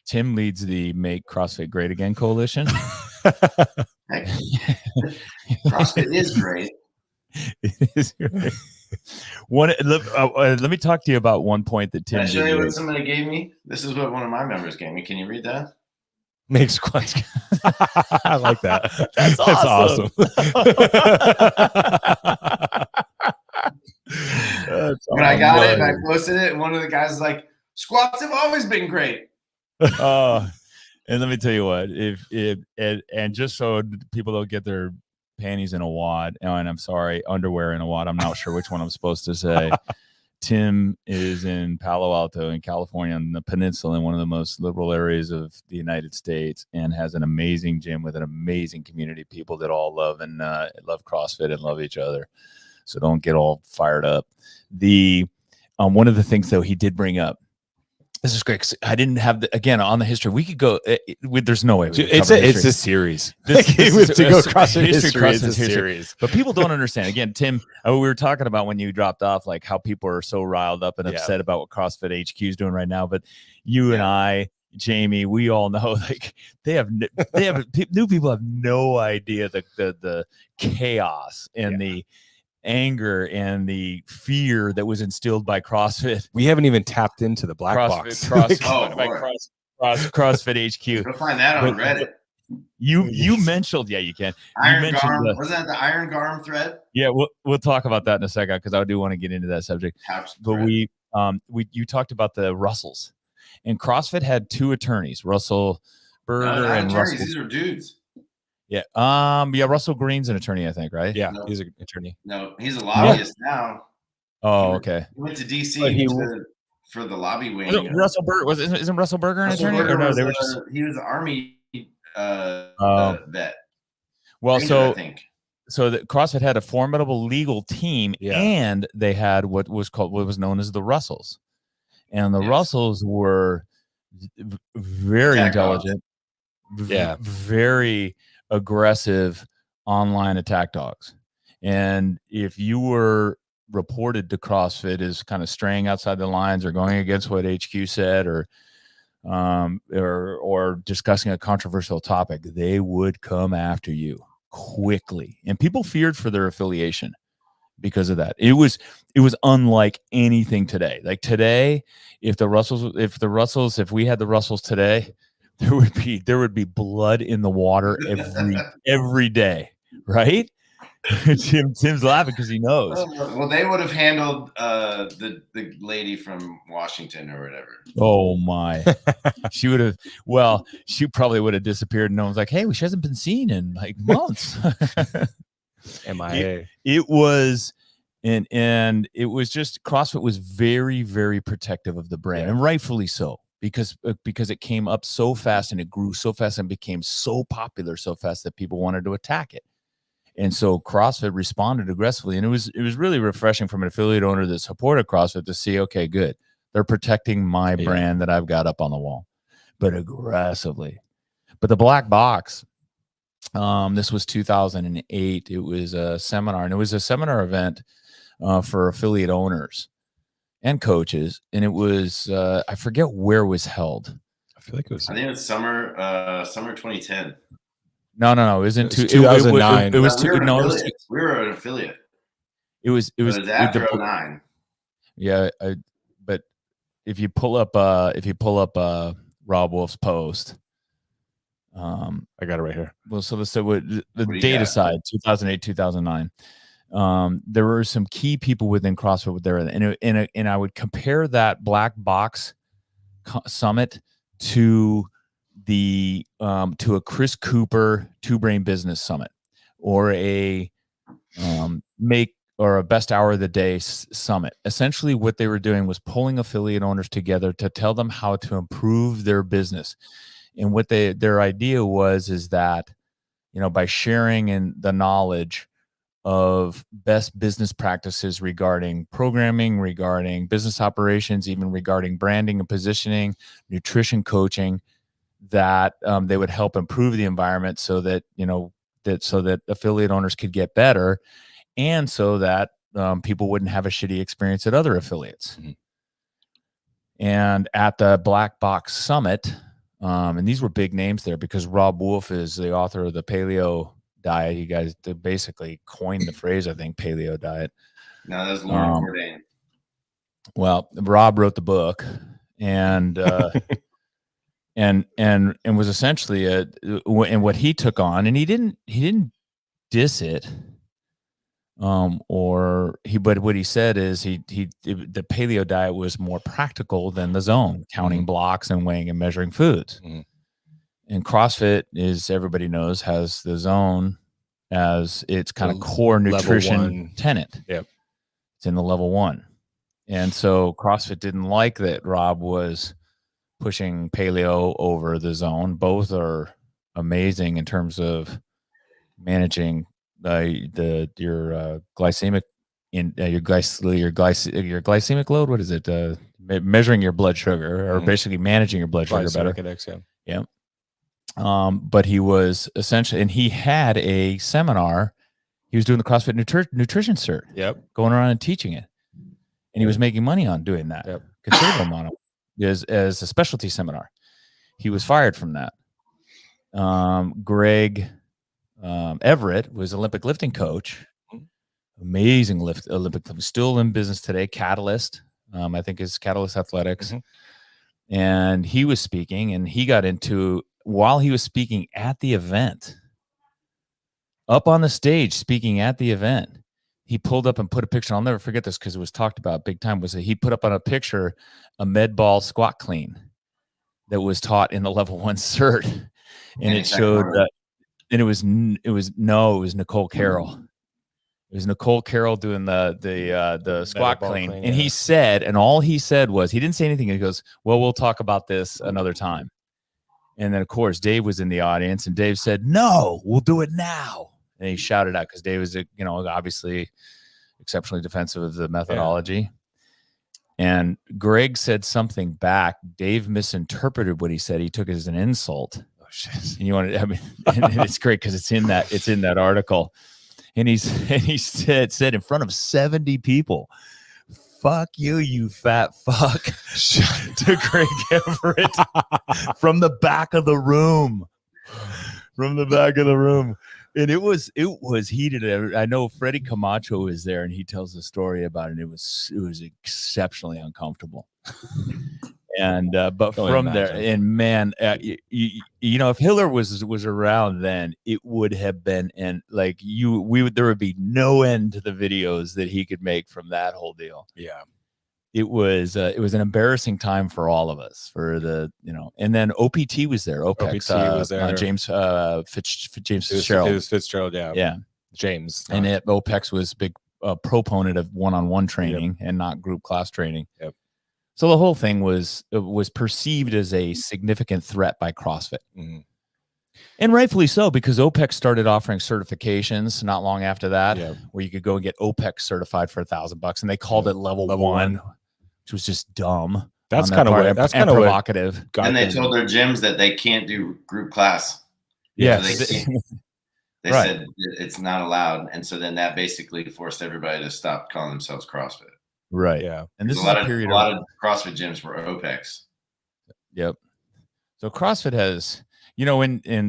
Tim leads the Make CrossFit Great Again coalition. CrossFit is great. It is great. Let me talk to you about one point that Tim. Can I show you what somebody gave me? This is what one of my members gave me. Can you read that? Make squats. I like that. That's awesome. When I got it and I posted it, and one of the guys was like, "Squats have always been great." And let me tell you what, and just so people don't get their panties in a wad, and I'm sorry, underwear in a wad, I'm not sure which one I'm supposed to say. Tim is in Palo Alto in California on the peninsula in one of the most liberal areas of the United States, and has an amazing gym with an amazing community of people that all love and love CrossFit and love each other. So don't get all fired up. One of the things though he did bring up, this is great. I didn't have again on the history. We could go. There's no way. It's a series. CrossFit history is a series. But people don't understand. Again, Tim, we were talking about when you dropped off, like how people are so riled up and upset about what CrossFit HQ is doing right now. But you and I, Jamie, we all know like they have new people have no idea the chaos and the anger and the fear that was instilled by CrossFit. We haven't even tapped into the black box. CrossFit HQ. You'll find that on Reddit. You mentioned, yeah, you can. You mentioned wasn't that the Iron Garm thread? Yeah, we'll talk about that in a second because I do want to get into that subject. But you talked about the Russells, and CrossFit had 2 attorneys, Russell Berger and attorneys. Russell. These are dudes. Yeah, Russell Green's an attorney, I think, right? Yeah, he's an attorney. No, he's a lobbyist now. Oh, okay. He went to DC for the lobby wing. Russell Berger isn't Russell Berger an attorney? Or no, they were just he was an Army vet. Well, Ranger, I think. So the CrossFit had a formidable legal team, and they had what was known as the Russells, and the Russells were very intelligent, very aggressive online attack dogs. And if you were reported to CrossFit as kind of straying outside the lines or going against what HQ said, or discussing a controversial topic, they would come after you quickly, and people feared for their affiliation because of that. It was unlike anything today. Like today, if we had the Russells today, there would be blood in the water every day, right? Tim's laughing because he knows. Well, they would have handled the lady from Washington or whatever. Oh my! She would have. Well, she probably would have disappeared, and no one's like, "Hey, she hasn't been seen in like months." MIA. It was, and it was just CrossFit was very, very protective of the brand, and rightfully so, because it came up so fast and it grew so fast and became so popular so fast that people wanted to attack it. And so CrossFit responded aggressively, and it was really refreshing from an affiliate owner that supported CrossFit to see, okay, good, they're protecting my brand that I've got up on the wall, but aggressively. But the black box, this was 2008. It was a seminar, and it was a seminar event for affiliate owners and coaches, and it was I forget where it was held. I feel like it was. I think it was summer 2010. No. It was in 2009. It was we were an affiliate. It was after 2009. Yeah, but if you pull up Rob Wolf's post, I got it right here. Well, so the date aside, 2008, 2009. There were some key people within CrossFit there, and I would compare that black box summit to a Chris Cooper 2-Brain Business Summit, or a a best hour of the day summit. Essentially what they were doing was pulling affiliate owners together to tell them how to improve their business. And what their idea is that, by sharing in the knowledge of best business practices regarding programming, regarding business operations, even regarding branding and positioning, nutrition coaching, that they would help improve the environment so that affiliate owners could get better, and so that people wouldn't have a shitty experience at other affiliates. Mm-hmm. And at the Black Box Summit, and these were big names there because Rob Wolf is the author of the Paleo Diet. You guys basically coined the phrase, I think, Paleo Diet. No, that's Lauren Bourdain. Well, Rob wrote the book, and and was essentially and what he took on, and he didn't diss it, but what he said is the Paleo Diet was more practical than the Zone, counting blocks and weighing and measuring foods. Mm-hmm. And CrossFit, as everybody knows, has the Zone as its kind of core nutrition tenet. Yep, it's in the level 1, and so CrossFit didn't like that Rob was pushing paleo over the Zone. Both are amazing in terms of managing your glycemic your glycemic load. What is it? Measuring your blood sugar, or basically managing your blood sugar better. Index, yeah. But he was essentially, and he had a seminar. He was doing the CrossFit nutrition cert. Yep. Going around and teaching it, and he was making money on doing that. Yep. Considerable amount of as a specialty seminar. He was fired from that. Greg Everett was Olympic lifting coach, amazing Olympic lifting, still in business today. Catalyst, I think is Catalyst Athletics, and he was speaking, and he got into while he was speaking at the event, up on the stage speaking at the event, he pulled up and put a picture. I'll never forget this because it was talked about big time. Was that he put up on a picture a med ball squat clean that was taught in the level 1 cert, and it showed that, and it was Nicole Carroll. It was Nicole Carroll doing the squat clean, and he said, and all he said was, he didn't say anything. He goes, "Well, we'll talk about this another time." And then, of course, Dave was in the audience, and Dave said, "No, we'll do it now." And he shouted out because Dave was, obviously exceptionally defensive of the methodology. Yeah. And Greg said something back. Dave misinterpreted what he said. He took it as an insult. Oh shit! And and it's great because it's in that article. And he said in front of 70 people, "Fuck you, you fat fuck," to Greg Everett from the back of the room. And it was heated. I know Freddie Camacho was there, and he tells the story about it. It was exceptionally uncomfortable. And but from there, and man, if Hiller was around then, it would have been, and like there would be no end to the videos that he could make from that whole deal. Yeah. It was an embarrassing time for all of us, and then OPT was there. OPT was there. James Fitzgerald. It was Fitzgerald. Yeah. Yeah. James. And OPEX was big proponent of one-on-one training and not group class training. Yep. So the whole thing was perceived as a significant threat by CrossFit. Mm-hmm. And rightfully so, because OPEX started offering certifications not long after that, where you could go and get OPEX certified for $1,000, and they called it level one, which was just dumb. That's kind of provocative. And they told their gyms that they can't do group class. Yeah, so they said it's not allowed, and so then that basically forced everybody to stop calling themselves CrossFit. Right. Yeah. And this is a lot of CrossFit gyms were OPEX. Yep. So CrossFit has,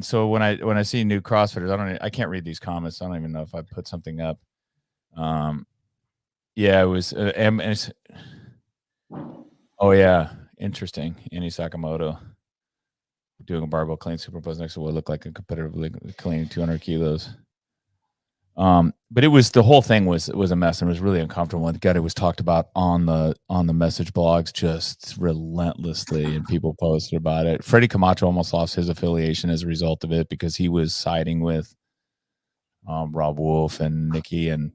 so when I see new CrossFitters, I can't read these comments. I don't even know if I put something up. Yeah, it was oh yeah, interesting. Annie Sakamoto doing a barbell clean superimposed next to what looked like a competitive clean 200 kilos. But it was, the whole thing was a mess, and it was really uncomfortable. And it was talked about on the message blogs just relentlessly, and people posted about it. Freddie Camacho almost lost his affiliation as a result of it, because he was siding with Rob Wolf and Nikki and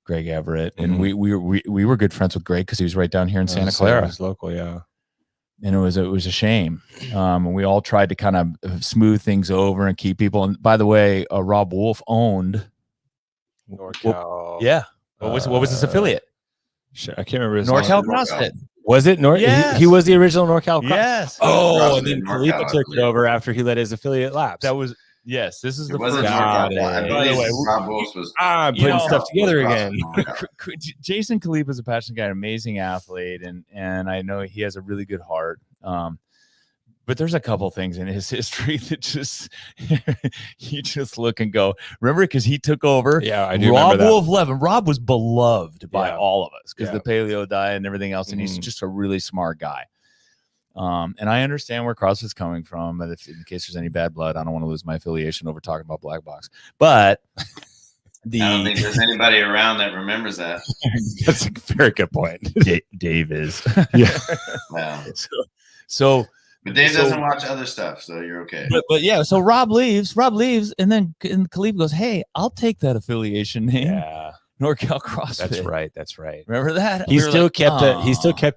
Greg Everett. And we were good friends with Greg because he was right down here in Santa Clara. He's local, yeah. And it was a shame. And we all tried to kind of smooth things over and keep people. And by the way, Rob Wolf owned NorCal. Yeah. What was his affiliate? Sure, I can't remember his NorCal name. CrossFit. Was it Yes. He was the original NorCal CrossFit. Yes. Oh, and then Khalifa took it over after he let his affiliate lapse. That was This is the first. By the way, Rob Wolf was putting stuff together again. Jason Khalifa is a passionate guy, an amazing athlete, and I know he has a really good heart. But there's a couple things in his history that just you just look and go, remember, because he took over. Yeah, I do Rob remember that. Wolf left, and Rob was beloved by all of us because the paleo diet and everything else, and he's just a really smart guy. And I understand where CrossFit's coming from, but if in case there's any bad blood, I don't want to lose my affiliation over talking about Black Box. But I don't think there's anybody around that remembers that. That's a very good point. Dave is. Yeah. Wow. So but Dave doesn't watch other stuff, so you're okay. But yeah, so Rob leaves, and then Khalifa goes, "Hey, I'll take that affiliation name." Yeah. NorCal CrossFit. That's right. Remember that? He still kept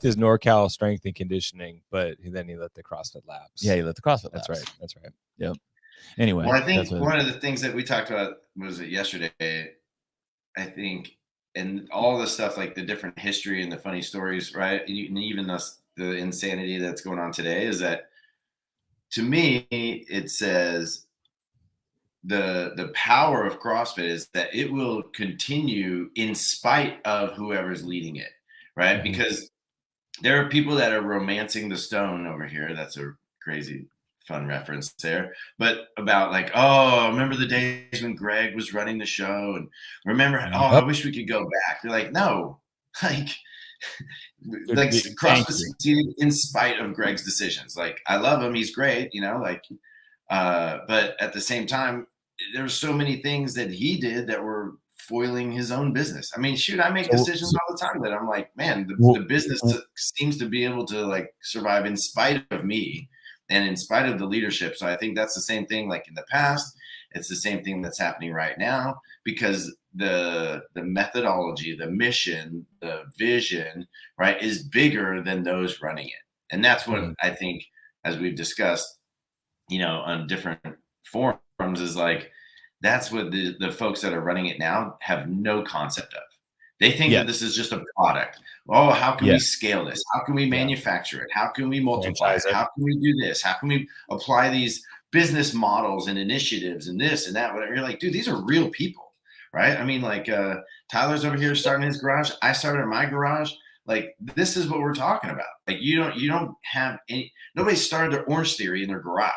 his NorCal strength and conditioning, but then he let the CrossFit lapse. Yeah, he let the CrossFit lapse. That's right. Yep. Anyway, well, I think one of the things that we talked about was it yesterday. I think, and all the stuff like the different history and the funny stories, right? And even the insanity that's going on today is that, to me, it says the power of CrossFit is that it will continue in spite of whoever's leading it, right? Mm-hmm. Because there are people that are romancing the stone over here. That's a crazy fun reference there, but about like, oh, remember the days when Greg was running the show, and remember, I wish we could go back. You're like, no, like CrossFit succeeded in spite of Greg's decisions. Like, I love him, he's great, like, But at the same time, there's so many things that he did that were foiling his own business. I mean, shoot, I make decisions all the time that I'm like, man, the business seems to be able to like survive in spite of me and in spite of the leadership. So I think that's the same thing like in the past. It's the same thing that's happening right now, because the methodology, the mission, the vision, right, is bigger than those running it. And that's what I think, as we've discussed, you know, on different forums, is like, that's what the folks that are running it now have no concept of. They think that this is just a product. Oh, how can we scale this? How can we manufacture it? How can we multiply it? How can we do this? How can we apply these business models and initiatives and this and that? Whatever. You're like, dude, these are real people, right? I mean, like Tyler's over here starting his garage. I started my garage. Like, this is what we're talking about. Like, you don't have any. Nobody started their Orange Theory in their garage,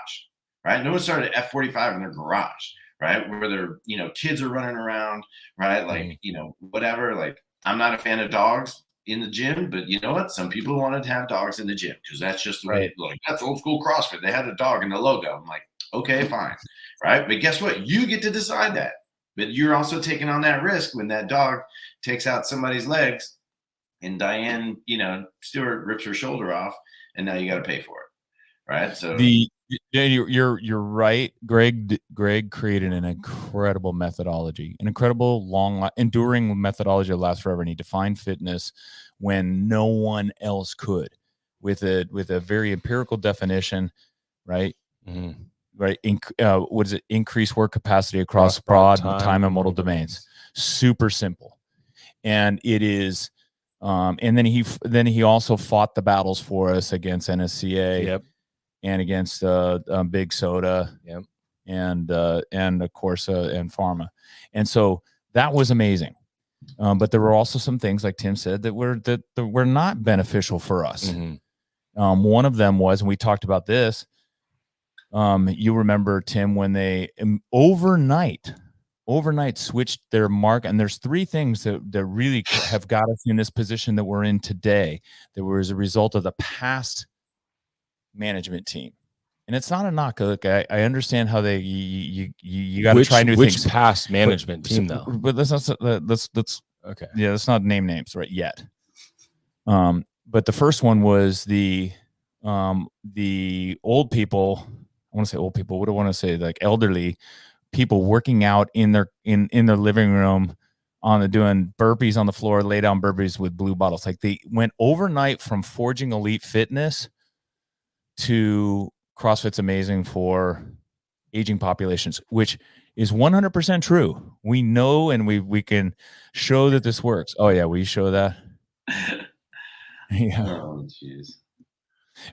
right? No one started F45 in their garage, right? Where they're, you know, kids are running around, right? Like, you know, whatever. Like, I'm not a fan of dogs in the gym, but you know what? Some people wanted to have dogs in the gym because that's just the way. Like, that's old school CrossFit. They had a dog in the logo. I'm like, okay, fine, right? But guess what? You get to decide that. But you're also taking on that risk when that dog takes out somebody's legs and Diane, you know, Stewart rips her shoulder off, and now you got to pay for it, right? So you're right. Greg created an incredible methodology, an incredible long, enduring methodology that lasts forever, and he defined fitness when no one else could, with a very empirical definition, right? Right. What is it? Increase work capacity across broad time and modal domains. Super simple, and it is. And then he also fought the battles for us against NSCA, and against Big Soda, and of course and Pharma, and so that was amazing. But there were also some things, like Tim said, that were not beneficial for us. One of them was, and we talked about this. You remember, Tim, when they overnight switched their market, and there's three things that really have got us in this position that we're in today, that were as a result of the past management team. And it's not a knock. Look, I understand how you got to try new things. Which past management team though? But let's okay. Yeah, let's not name names right yet. But the first one was the old people. I want to say old people. What do I want to say? Like elderly people working out in their living room doing burpees on the floor, lay down burpees with blue bottles. Like, they went overnight from forging elite fitness to CrossFit's amazing for aging populations, which is 100% true. We know, and we can show that this works. Oh yeah, we show that. Yeah. Oh, jeez.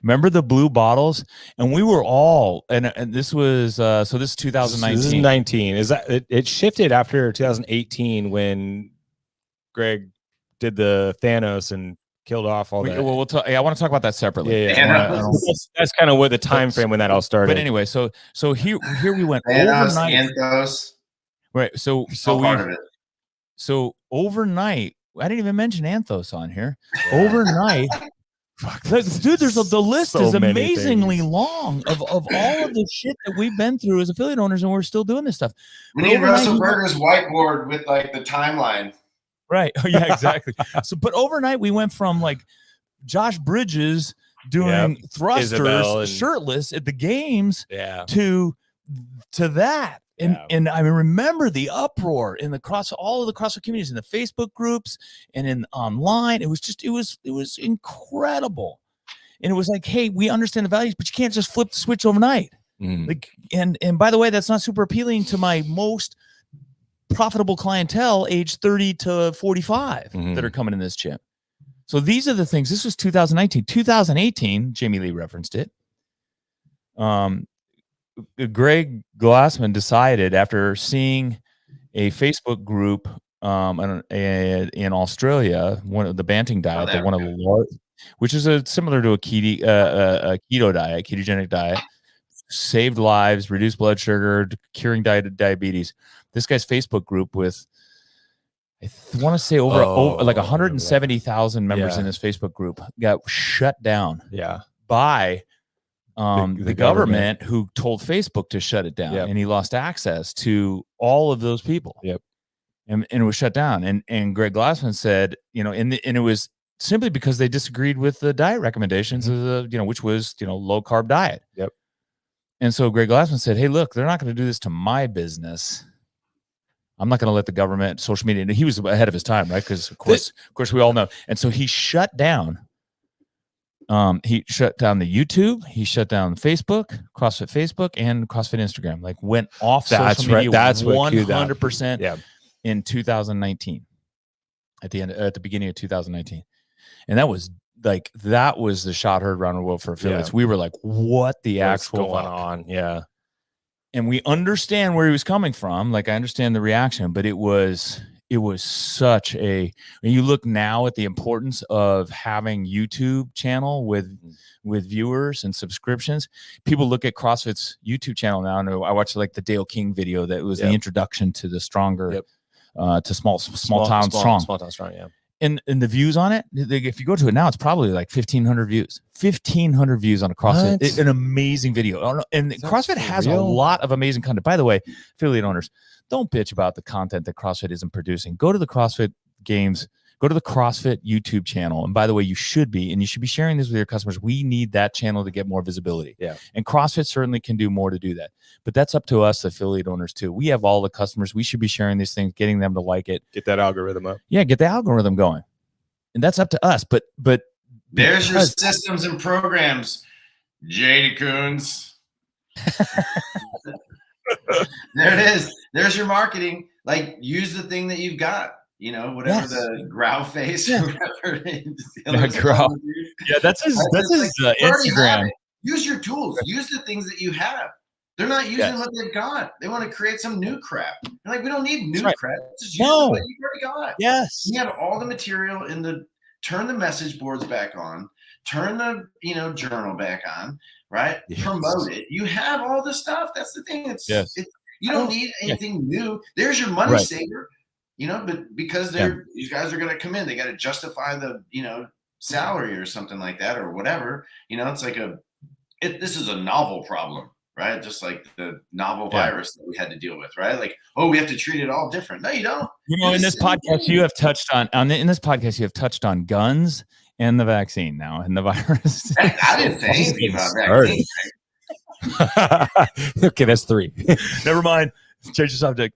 Remember the blue bottles? And we were all, and this was so this is 2019. This is 19. Is that it shifted after 2018 when Greg did the Thanos and killed off all that? Well, I want to talk about that separately. That's kind of what the time frame when that all started. But anyway, so here we went Thanos, overnight. Anthos. Right. So part of it. So overnight, I didn't even mention Anthos on here. Overnight. Dude, the list is amazingly long of all of the shit that we've been through as affiliate owners, and we're still doing this stuff. We need Russell Berger's whiteboard with like the timeline. Right. Oh, yeah, exactly. But overnight we went from like Josh Bridges doing thrusters shirtless at the games to that. And I remember the uproar in all of the CrossFit communities, in the Facebook groups and in online. It was incredible. And it was like, hey, we understand the values, but you can't just flip the switch overnight. Like, and by the way, that's not super appealing to my most profitable clientele, age 30 to 45, that are coming in this gym. So these are the things. This was 2019. 2018, Jamie Lee referenced it. Greg Glassman decided, after seeing a Facebook group in Australia, one of the Banting diet, one of the large, which is similar to a keto diet, ketogenic diet, saved lives, reduced blood sugar, curing diabetes. This guy's Facebook group with, I want to say over like 170,000 members in this Facebook group, got shut down by the government who told Facebook to shut it down, and he lost access to all of those people. And it was shut down. And Greg Glassman said, and it was simply because they disagreed with the diet recommendations of the, which was, low carb diet. And so Greg Glassman said, hey, look, they're not going to do this to my business. I'm not going to let the government, social media, and he was ahead of his time, right? Because of course we all know. And so he shut down. He shut down the YouTube. He shut down Facebook, CrossFit Facebook, and CrossFit Instagram. Like went off social media. That's 100% in 2019. At the beginning of 2019, and that was the shot heard around the world for affiliates. We were like, what the actual going on? And we understand where he was coming from. Like, I understand the reaction, but it was such a, when you look now at the importance of having YouTube channel with viewers and subscriptions, people look at CrossFit's YouTube channel now. And I watched like the Dale King video that was the introduction to the stronger, to small town strong. And the views on it, if you go to it now, it's probably like 1,500 views. 1,500 views on a CrossFit. An amazing video. And CrossFit has a lot of amazing content. By the way, affiliate owners, don't bitch about the content that CrossFit isn't producing. Go to the CrossFit Games. Go to the CrossFit YouTube channel. And by the way, you should be sharing this with your customers. We need that channel to get more visibility. And CrossFit certainly can do more to do that. But that's up to us, affiliate owners, too. We have all the customers. We should be sharing these things, getting them to like it. Get that algorithm up. Yeah, get the algorithm going. And that's up to us. But there's your systems and programs, Jada Coons. There it is. There's your marketing. Like, use the thing that you've got. Whatever the growl face or whatever. That's his Instagram. Use your tools. Use the things that you have. They're not using what they've got. They want to create some new crap. They're like, we don't need new crap. Just use what you've already got. Yes. You have all the material turn the message boards back on, turn the journal back on, right? Promote it. You have all the stuff. That's the thing. You don't need anything new. There's your money saver. But because these guys are going to come in, they got to justify the, salary or something like that or whatever. It's like this is a novel problem, right? Just like the novel virus that we had to deal with, right? Like, we have to treat it all different. No, you don't. In this podcast, you have touched on guns and the vaccine now and the virus. I didn't say anything about vaccine. Okay, that's 3. Never mind. Change the subject.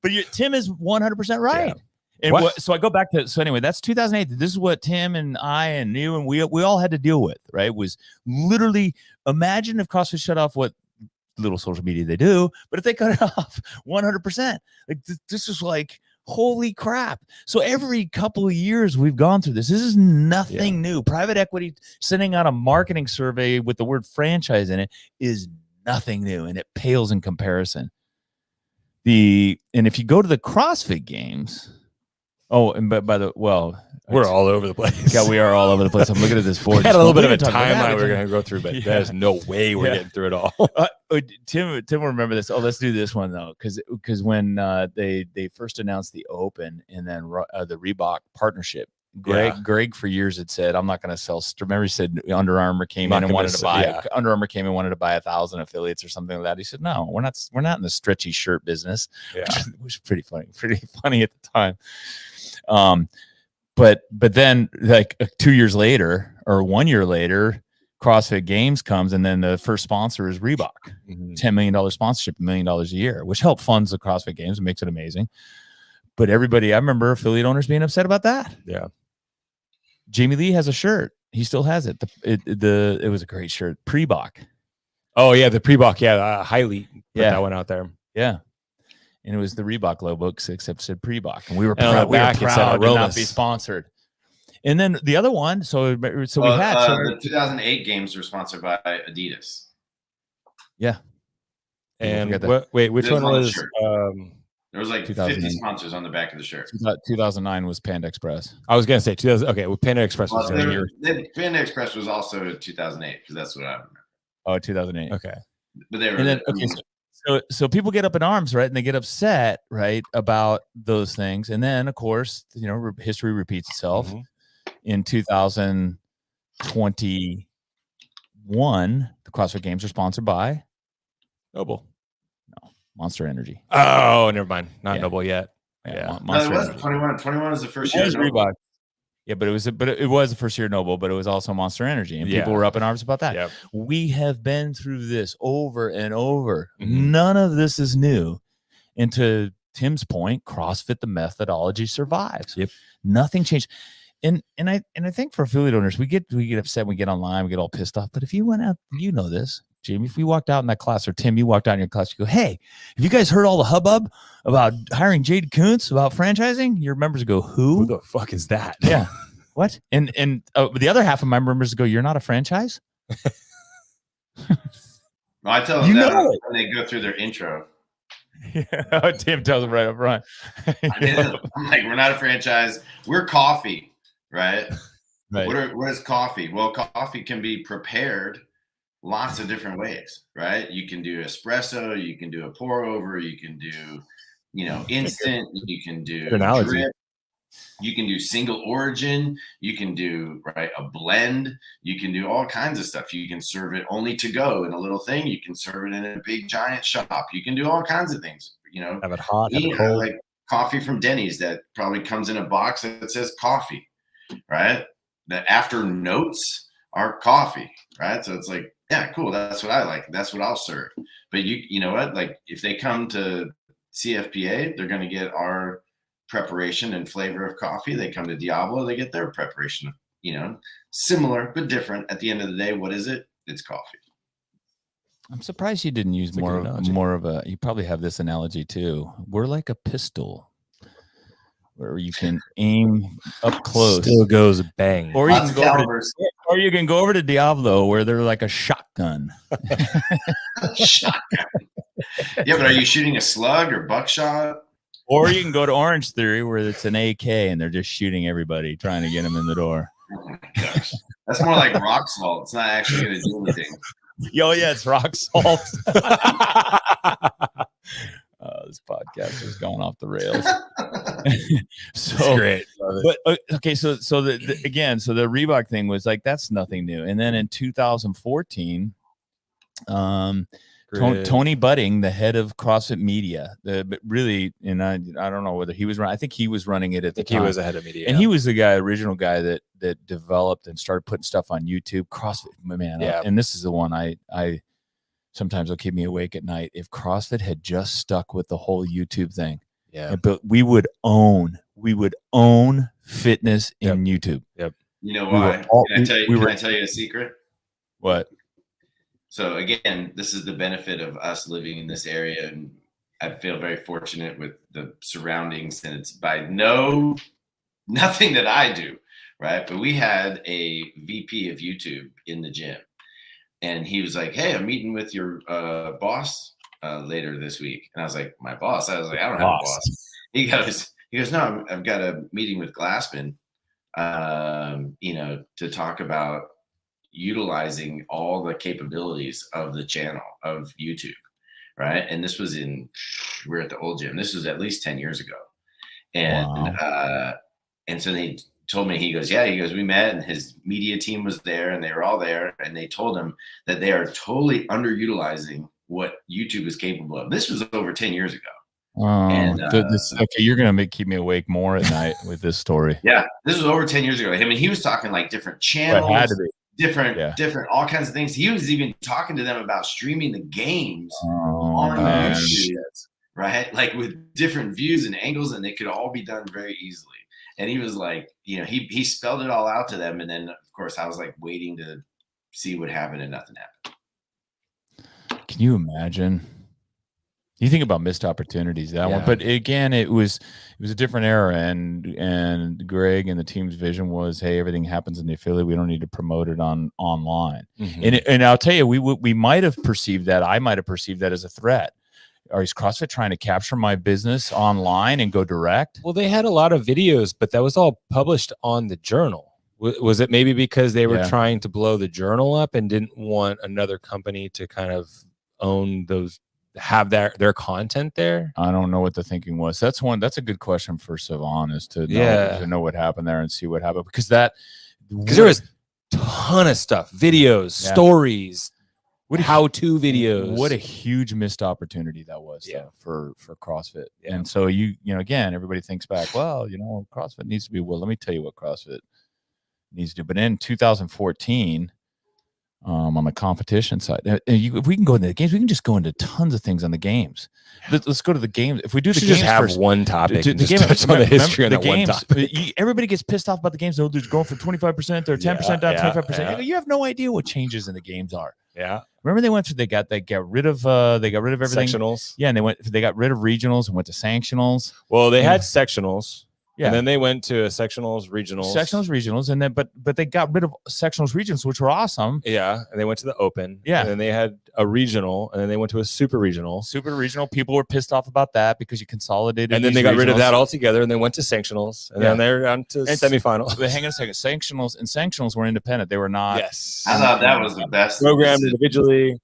But Tim is 100% right. And so I go back to, anyway, that's 2008. This is what Tim and I and you and we all had to deal with, right? It was literally, imagine if CrossFit shut off what little social media they do, but if they cut it off 100%, like this is like, holy crap. So every couple of years we've gone through this. This is nothing new. Private equity sending out a marketing survey with the word franchise in it is nothing new, and it pales in comparison. And if you go to the CrossFit Games, we're all over the place. Yeah, we are all over the place. I'm looking at this board. We had a little bit of a timeline we were going to go through, but there's no way we're getting through it all. Tim will remember this. Let's do this one though, because when they first announced the Open and then the Reebok partnership, Greg for years had said, I'm not going to sell. Remember, he said Under Armour came in and wanted to buy. Under Armour came and wanted to buy 1,000 affiliates or something like that. He said, no, we're not in the stretchy shirt business. Which was pretty funny at the time. But then like 2 years later or 1 year later, CrossFit Games comes, and then the first sponsor is Reebok, $10 million sponsorship, $1 million a year, which helped funds the CrossFit Games and makes it amazing. But I remember affiliate owners being upset about that. Yeah. Jamie Lee has a shirt. He still has it. It was a great shirt. Pre-Bach. Oh yeah, the Pre-Bach. Yeah, highly put that one out there. Yeah, and it was the Reebok logo, except it said Pre-Bach, and we were proud to not be sponsored. And then the other one, so we had the 2008 games were sponsored by Adidas. Yeah, and which one was? There was like 50 sponsors on the back of the shirt. 2009 was Panda Express. I was gonna say 2000. Okay, well, Panda Express was Panda Express was also 2008 because that's what I remember. Oh, 2008. Okay, but they were. So people get up in arms, right, and they get upset, right, about those things, and then of course, history repeats itself. In 2020, one, the CrossFit Games are sponsored by Noble. Monster Energy. Oh, never mind. Not Yeah. Noble yet. Yeah, Yeah. No, it Monster wasn't Energy. 21. 21 was the first It year. was Noble. Reebok. Yeah, but it was the first year Noble, but it was also Monster Energy, and people Yeah. were up in arms about that. Yep. We have been through this over and over. Mhm. None of this is new. And to Tim's point, CrossFit, the methodology survives. Yep. Nothing changed. And I think for affiliate owners, we get upset, we get online, we get all pissed off. But if you went out, you know this, Jamie, if we walked out in that class, or Tim, you walked out in your class, you go, hey, have you guys heard all the hubbub about hiring Jade Kuntz, about franchising? Your members go, Who the fuck is that? Yeah. What? And the other half of my members go, you're not a franchise? Well, I tell them You that know it. when they go through their intro. Yeah. Tim tells them right up front. I'm like, we're not a franchise. We're coffee, right? Right. What is coffee? Well, coffee can be prepared lots of different ways, right? You can do espresso, you can do a pour over, you can do, instant, you can do drip, you can do single origin, you can do a blend, you can do all kinds of stuff. You can serve it only to go in a little thing, you can serve it in a big giant shop, you can do all kinds of things, Have it hot, have it cold. like coffee from Denny's that probably comes in a box that says coffee, right? The after notes are coffee, right? So it's like, yeah, cool. That's what I like. That's what I'll serve. But you know what? Like if they come to CFPA, they're going to get our preparation and flavor of coffee. They come to Diablo, they get their preparation, similar but different. At the end of the day, what is it? It's coffee. I'm surprised you didn't use more of a, you probably have this analogy too. We're like a pistol where you can aim up close. Still goes bang. Or you can go over to Diablo where they're like a shotgun. Shotgun. Yeah, but are you shooting a slug or buckshot? Or you can go to Orange Theory where it's an AK and they're just shooting everybody, trying to get them in the door. Oh my gosh. That's more like rock salt. It's not actually going to do anything. Yo, yeah, it's rock salt. This podcast has gone off the rails. So great. But okay, so the Reebok thing was like, that's nothing new. And then in 2014, Tony Budding, the head of CrossFit Media, but really, and I don't know whether he was running. I think he was running it at the time. He was the head of media, and he was the original guy that developed and started putting stuff on YouTube. CrossFit, man, and this is the one I sometimes will keep me awake at night. If CrossFit had just stuck with the whole YouTube thing, but we would own fitness in YouTube. Yep. You know why? Can I tell you a secret? What? So again, this is the benefit of us living in this area, and I feel very fortunate with the surroundings, and it's by nothing that I do, right? But we had a VP of YouTube in the gym, and he was like, "Hey, I'm meeting with your boss later this week," and I was like, "My boss?" I was like, "I don't have a boss." He goes, "No, I've got a meeting with Glassman, to talk about utilizing all the capabilities of the channel of YouTube, right?" And this was we're at the old gym. This was at least 10 years ago. And wow. And so they told me, he goes, we met and his media team was there and they were all there. And they told him that they are totally underutilizing what YouTube is capable of. This was over 10 years ago. Okay, you're gonna keep me awake more at night with this story. Yeah, this was over 10 years ago. I mean, he was talking like different channels. It had to be. Different, all kinds of things. He was even talking to them about streaming the games on YouTube, right? Like with different views and angles, and it could all be done very easily. And he was like, he spelled it all out to them. And then, of course, I was like waiting to see what happened, and nothing happened. Can you imagine? You think about missed opportunities, one, but again, it was a different era, and Greg and the team's vision was, hey, everything happens in the affiliate. We don't need to promote it online. Mm-hmm. And I'll tell you, we might have perceived that. I might have perceived that as a threat. Or is CrossFit trying to capture my business online and go direct? Well, they had a lot of videos, but that was all published on the journal. Was it maybe because they were trying to blow the journal up and didn't want another company to kind of own those? Have their content there? I don't know what the thinking was. That's a good question for Savon, is to know what happened there and see what happened, because there was ton of stuff, videos, stories, how-to videos. What a huge missed opportunity that was for CrossFit. Yeah. And so again, everybody thinks back, well, CrossFit needs to be, well, let me tell you what CrossFit needs to do. But in 2014, on the competition side, if we can go into the games, we can just go into tons of things on the games. Let's go to the games. If we do the games just have first, one topic, the just game, touch on the history of the that games, one topic. Everybody gets pissed off about the games. They're going for 25%, they're 10% down, 25%. You have no idea what changes in the games are. Yeah. Remember they went through, they got rid of everything. Sectionals. Yeah, and they got rid of regionals and went to sanctionals. Well, they had sectionals. Yeah. And then they went to sectionals, regionals. And then but they got rid of sectionals, regionals, which were awesome. Yeah. And they went to the open. Yeah. And then they had a regional, and then they went to a super regional. People were pissed off about that because you consolidated. And then they got rid of that altogether, and they went to sectionals, and then they're down to semifinals. But hang on a second. Sectionals were independent. They were not. Yes. I thought that was the best. Programmed individually.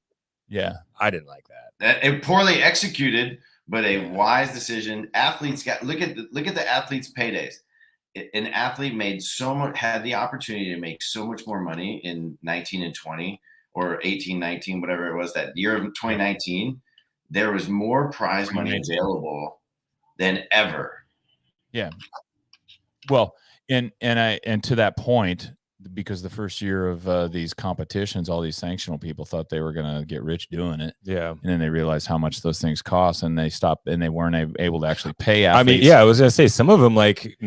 Yeah. I didn't like that. And poorly executed, but a wise decision. Athletes look at the athletes' paydays. An athlete had the opportunity to make so much more money in 19 and 20 or 18, 19, whatever it was, that year of 2019. There was more prize money available than ever. Yeah. Well, and to that point, because the first year of these competitions, all these sanctional people thought they were going to get rich doing it. Yeah. And then they realized how much those things cost, and they stopped, and they weren't able to actually pay out. I mean, I was going to say some of them, like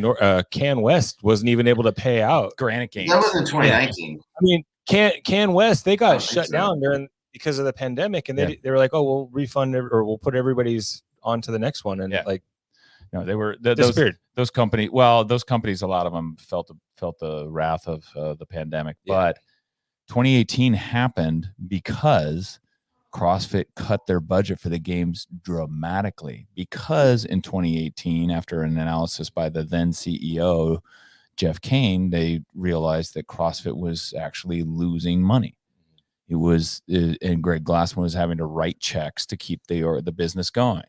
Can West, wasn't even able to pay out. Granite Games. That was in 2019. I mean, Can West, they got shut down because of the pandemic, and they were like, oh, we'll refund or we'll put everybody's on to the next one. And no, they were those companies. Well, those companies, a lot of them felt the wrath of the pandemic. Yeah. But 2018 happened because CrossFit cut their budget for the games dramatically. Because in 2018, after an analysis by the then CEO Jeff Kane, they realized that CrossFit was actually losing money. It was, and Greg Glassman was having to write checks to keep the business going.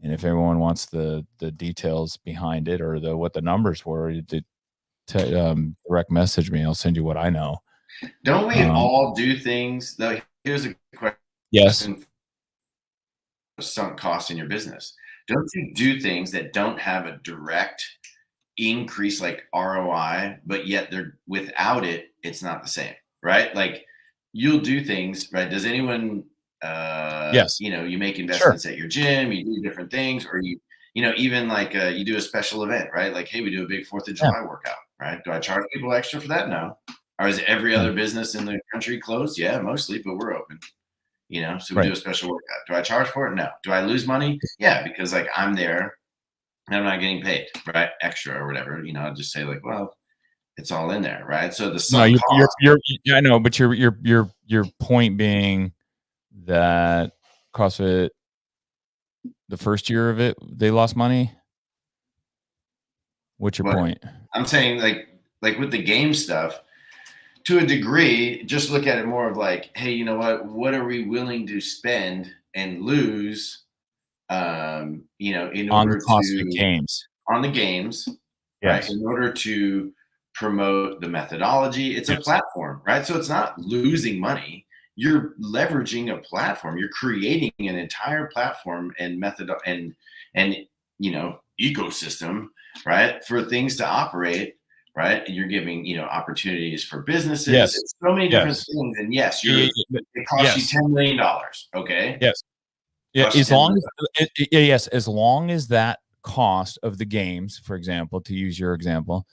And if everyone wants the details behind it or what the numbers were, direct message me. I'll send you what I know. Don't we all do things? Though, here's a question. Yes. Sunk cost in your business. Don't you do things that don't have a direct increase like ROI, but yet they're without it, it's not the same, right? Like you'll do things, right? Does anyone? Yes. You make investments at your gym, you do different things, or even like you do a special event, right? Like, hey, we do a big 4th of July workout, right? Do I charge people extra for that? No. Or is every other business in the country closed? Yeah, mostly, but we're open. So we do a special workout. Do I charge for it? No. Do I lose money? Yeah, because like I'm there and I'm not getting paid, right? Extra or whatever. I'll just say like, well, it's all in there, right? So I know, but your point being that CrossFit, the first year of it, they lost money. What's your point? I'm saying like with the game stuff, to a degree, just look at it more of like, hey, you know what are we willing to spend and lose, in order to games on the games, yes, right? In order to promote the methodology. It's a platform, right? So it's not losing money. You're leveraging a platform. You're creating an entire platform and method and ecosystem, right, for things to operate, right? And you're giving opportunities for businesses. Yes. It's so many different things. And yes, it costs you $10 million. Okay. Yes. Yeah. As long as that cost of the games, for example, to use your example,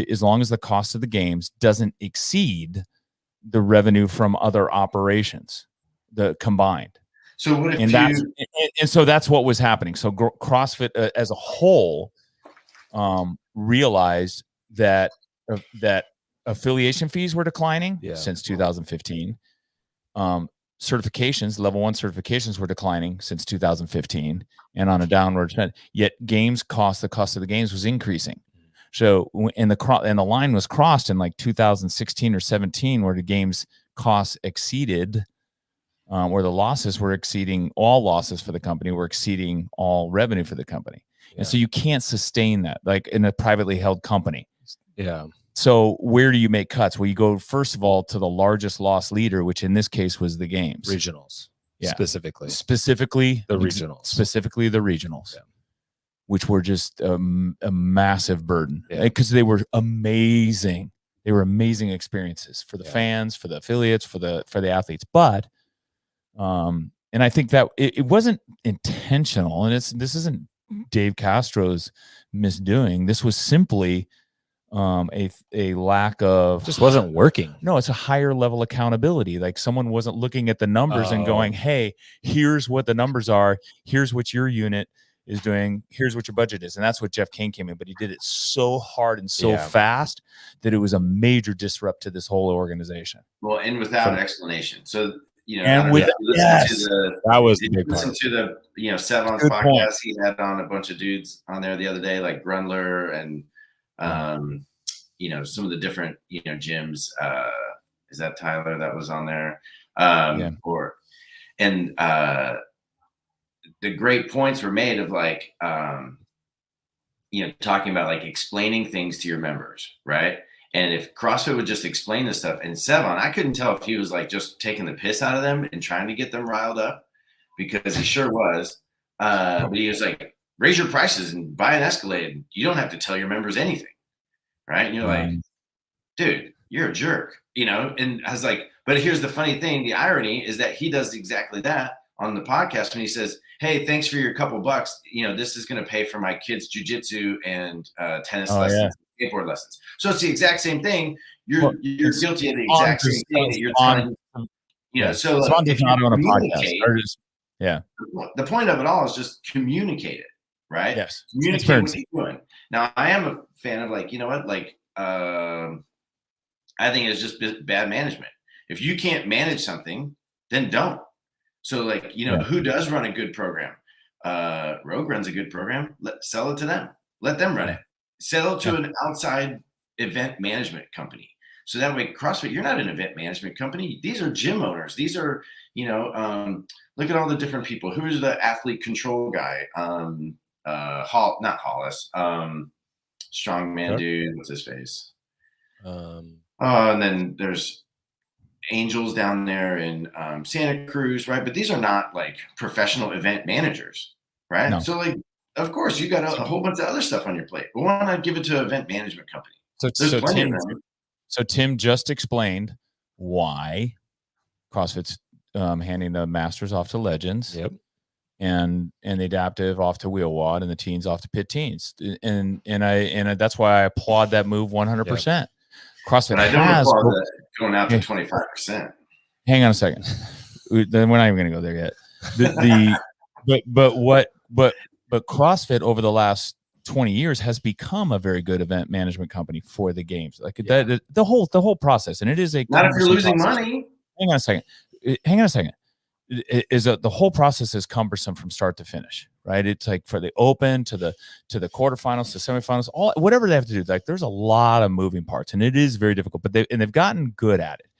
as long as the cost of the games doesn't exceed the revenue from other operations, the combined. So what if so that's what was happening. So CrossFit as a whole realized that affiliation fees were declining since 2015. Certifications, level 1 certifications were declining since 2015 and on a downward trend. Yet the cost of the games was increasing. So and the line was crossed in like 2016 or 17, where the games costs exceeded, where the losses were exceeding, all losses for the company were exceeding all revenue for the company. And so you can't sustain that like in a privately held company. Yeah. So where do you make cuts? Well, you go first of all to the largest loss leader, which in this case was the games. Regionals. Yeah. Specifically The regionals. Specifically the regionals. Yeah. Which were just a massive burden Yeah. because they were amazing. They were amazing experiences for the fans, for the affiliates, for the athletes. But, and I think that it wasn't intentional, and this isn't Dave Castro's misdoing. This was simply a lack of, just wasn't working. no, it's a higher level accountability. Like someone wasn't looking at the numbers and going, hey, here's what the numbers are. Here's what your unit is doing. Here's what your budget is. And that's what Jeff Kane came in, but he did it so hard and so fast that it was a major disrupt to this whole organization. Well, and without explanation. So, you know, and with, that was the big listen part. to the, you know, Sevon's Good podcast. point. He had on a bunch of dudes on there the other day, like Grundler and, you know, some of the different, you know, gyms. Is that Tyler that was on there? The great points were made of like, you know, talking about like explaining things to your members, right? And if CrossFit would just explain this stuff, and Sevon, I couldn't tell if he was like just taking the piss out of them and trying to get them riled up, because he sure was. But he was like, raise your prices and buy an Escalade. You don't have to tell your members anything. Right. And you're like, dude, you're a jerk, you know? And I was like, but here's the funny thing. The irony is that he does exactly that on the podcast when he says, hey, thanks for your couple bucks. You know, this is going to pay for my kids' jujitsu and tennis lessons, skateboard lessons. So it's the exact same thing. You're guilty of the exact same thing that you're telling, you know, so if you communicate, the point of it all is just communicate it, right? Yes. Communicate what you're doing. Now, I am a fan of like, you know what, like, I think it's just bad management. If you can't manage something, then don't. So like, you know, who does run a good program? Rogue runs a good program. Sell it to them. Let them run it. Sell it to an outside event management company. So that way, CrossFit, you're not an event management company. These are gym owners. These are, you know, look at all the different people. Who's the athlete control guy? Not Hollis. Strongman dude. What's his face? And then there's Angels down there in Santa Cruz, right? But these are not like professional event managers, right? No. So like, of course, you got a whole bunch of other stuff on your plate. But why not give it to an event management company? So Tim just explained why CrossFit's handing the Masters off to Legends. Yep. And the adaptive off to Wheel Wad and the teens off to Pit Teens. And that's why I applaud that move 100%. Yep. CrossFit has going out to 25%. Hang on a second. Then we're not even going to go there yet. But CrossFit over the last 20 years has become a very good event management company for the games. Like the whole process, and it is a not if you're losing money. Hang on a second. The whole process is cumbersome from start to finish, right? It's like for the open to the quarterfinals to semifinals, whatever they have to do. Like there's a lot of moving parts, and it is very difficult. But they've gotten good at it.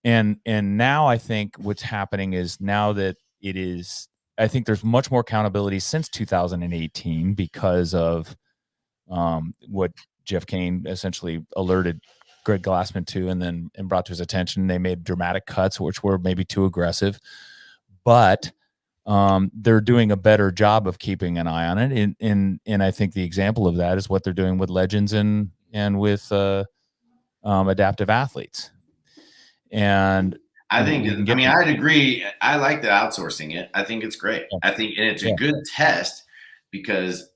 And now I think what's happening is now that it is, I think there's much more accountability since 2018 because of what Jeff Kane essentially alerted Greg Glassman to and brought to his attention. They made dramatic cuts, which were maybe too aggressive, but they're doing a better job of keeping an eye on it. And I think the example of that is what they're doing with Legends and with adaptive athletes. And I think, I'd agree. I like the outsourcing it. I think it's great. Yeah. I think, and it's a good test because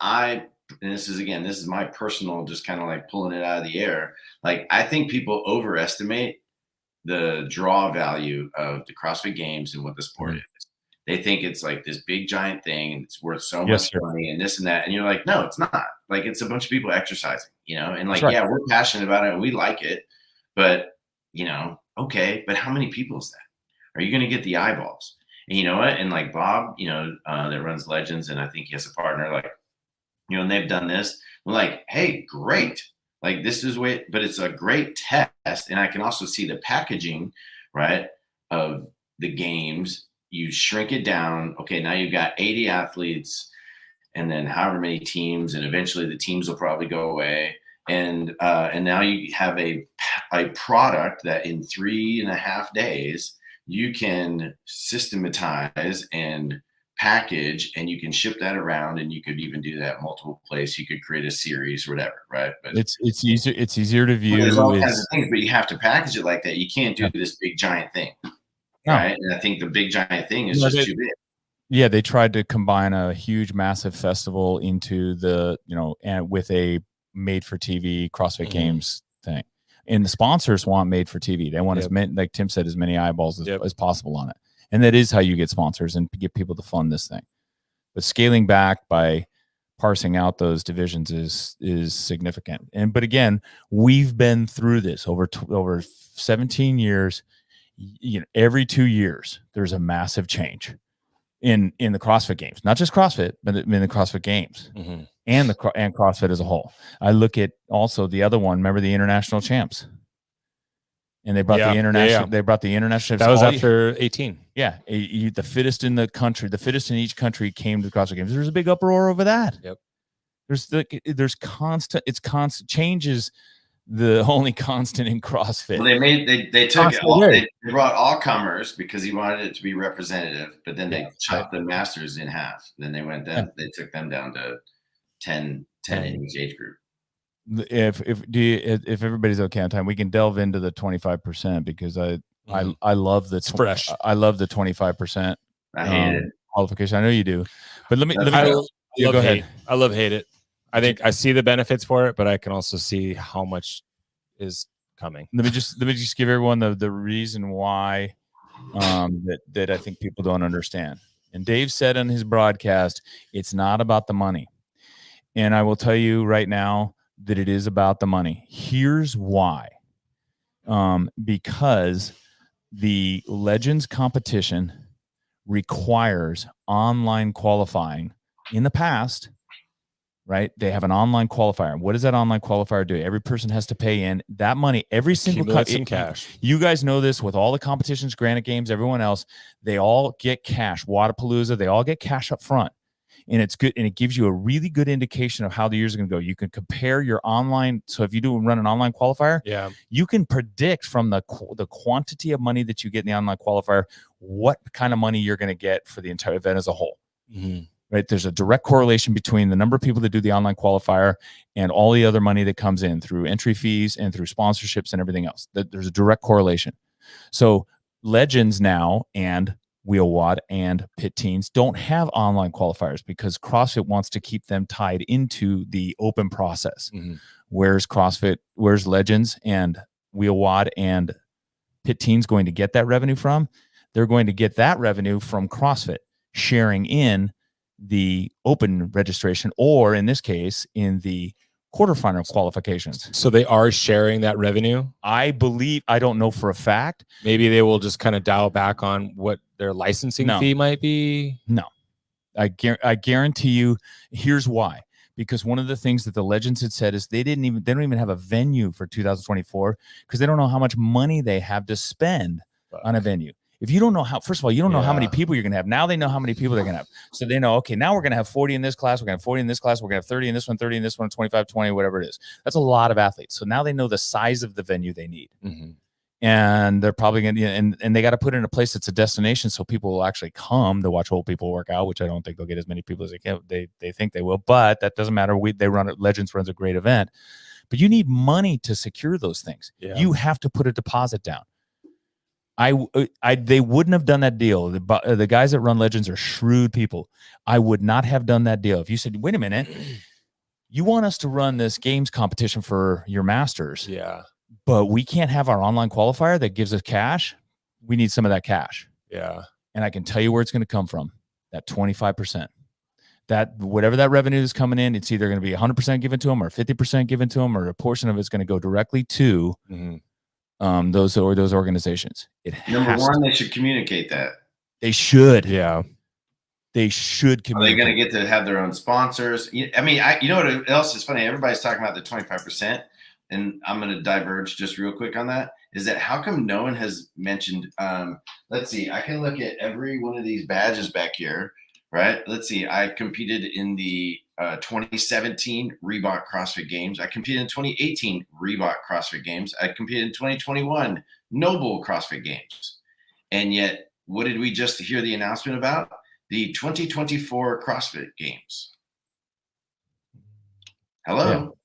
and this is my personal, just kind of like pulling it out of the air. Like, I think people overestimate the draw value of the CrossFit Games and what the sport is. They think it's like this big giant thing and it's worth so much money and this and that. And you're like, no, it's not. Like, it's a bunch of people exercising, you know, and like, we're passionate about it and we like it, but you know, okay, but how many people is that? Are you going to get the eyeballs? And you know what? And like Bob, you know, that runs Legends, and I think he has a partner, like, you know, and they've done this. I'm like, hey, great. Like, this is but it's a great test. And I can also see the packaging, right, of the games. You shrink it down. Okay, now you've got 80 athletes and then however many teams, and eventually the teams will probably go away. and now you have a product that in 3.5 days you can systematize and package, and you can ship that around, and you could even do that multiple places. You could create a series or whatever, right? But it's easier to view. there's all kinds of things, but you have to package it like that. You can't do this big giant thing, right? And I think the big giant thing is just too big. Yeah, they tried to combine a huge, massive festival into the, and with a made for TV CrossFit Games thing. And the sponsors want made for TV. They want as many, like Tim said, as many eyeballs as possible on it. And that is how you get sponsors and get people to fund this thing. But scaling back by parsing out those divisions is significant. But again, we've been through this over 17 years. Every 2 years there's a massive change in the CrossFit Games, not just CrossFit, but in the CrossFit Games and CrossFit as a whole. I look at also the other one. Remember the international champs? And they brought the international. They brought the international. That was after 18. Yeah, the fittest in the country, the fittest in each country came to the CrossFit Games. There's a big uproar over that. Yep. There's constant. It's constant changes. The only constant in CrossFit. Well, they took it all, they brought all comers because he wanted it to be representative, but then they chopped the masters in half. Then they went down. They took them down to 10 in each age group. If everybody's okay on time, we can delve into the 25% because I love the fresh. I love the 25% qualification. I know you do, but let me go ahead. I love hate it. I think I see the benefits for it, but I can also see how much is coming. Let me just give everyone the reason why that I think people don't understand. And Dave said on his broadcast, it's not about the money. And I will tell you right now that it is about the money. Here's why. Because the Legends competition requires online qualifying. In the past, right, they have an online qualifier. What does that online qualifier do? Every person has to pay in that money. Every single in cash. You guys know this with all the competitions, Granite Games, everyone else. They all get cash. Wadapalooza, they all get cash up front. And it's good, and it gives you a really good indication of how the years are going to go. You can compare your online. So if you run an online qualifier, you can predict from the quantity of money that you get in the online qualifier what kind of money you're going to get for the entire event as a whole. Right? There's a direct correlation between the number of people that do the online qualifier and all the other money that comes in through entry fees and through sponsorships and everything else. There's a direct correlation. So Legends now and WheelWOD and Pit Teens don't have online qualifiers because CrossFit wants to keep them tied into the open process. Where's Legends and WheelWOD and Pit Teens going to get that revenue from? They're going to get that revenue from CrossFit sharing in the open registration, or in this case, in the quarterfinal qualifications. So they are sharing that revenue? I believe, I don't know for a fact. Maybe they will just kind of dial back on what their licensing fee might be? No. I guarantee you, here's why. Because one of the things that the Legends had said is they don't even have a venue for 2024 because they don't know how much money they have to spend on a venue. If you don't know first of all, you don't know how many people you're going to have. Now they know how many people they're going to have. So they know, okay, now we're going to have 40 in this class. We're going to have 40 in this class. We're going to have 30 in this one, 30 in this one, 25, 20, whatever it is. That's a lot of athletes. So now they know the size of the venue they need. And they're probably going to, and they got to put it in a place that's a destination so people will actually come to watch old people work out, which I don't think they'll get as many people as they can. They think they will, but that doesn't matter. Legends runs a great event, but you need money to secure those things. You have to put a deposit down. They wouldn't have done that deal. The guys that run Legends are shrewd people. I would not have done that deal. If you said, wait a minute, you want us to run this games competition for your masters. But we can't have our online qualifier that gives us cash. We need some of that cash. And I can tell you where it's going to come from. That 25%. That whatever that revenue is coming in, it's either going to be 100% given to them or 50% given to them, or a portion of it's going to go directly to those organizations. Number one, they should communicate that. They should. They should communicate. Are they going to get to have their own sponsors? I mean, you know what else is funny? Everybody's talking about the 25%, and I'm going to diverge just real quick on that. Is that how come no one has mentioned? Let's see. I can look at every one of these badges back here, right? Let's see. I competed in the 2017 Reebok CrossFit Games. I competed in 2018 Reebok CrossFit Games. I competed in 2021 Noble CrossFit Games. And yet, what did we just hear the announcement about? The 2024 CrossFit Games. Hello.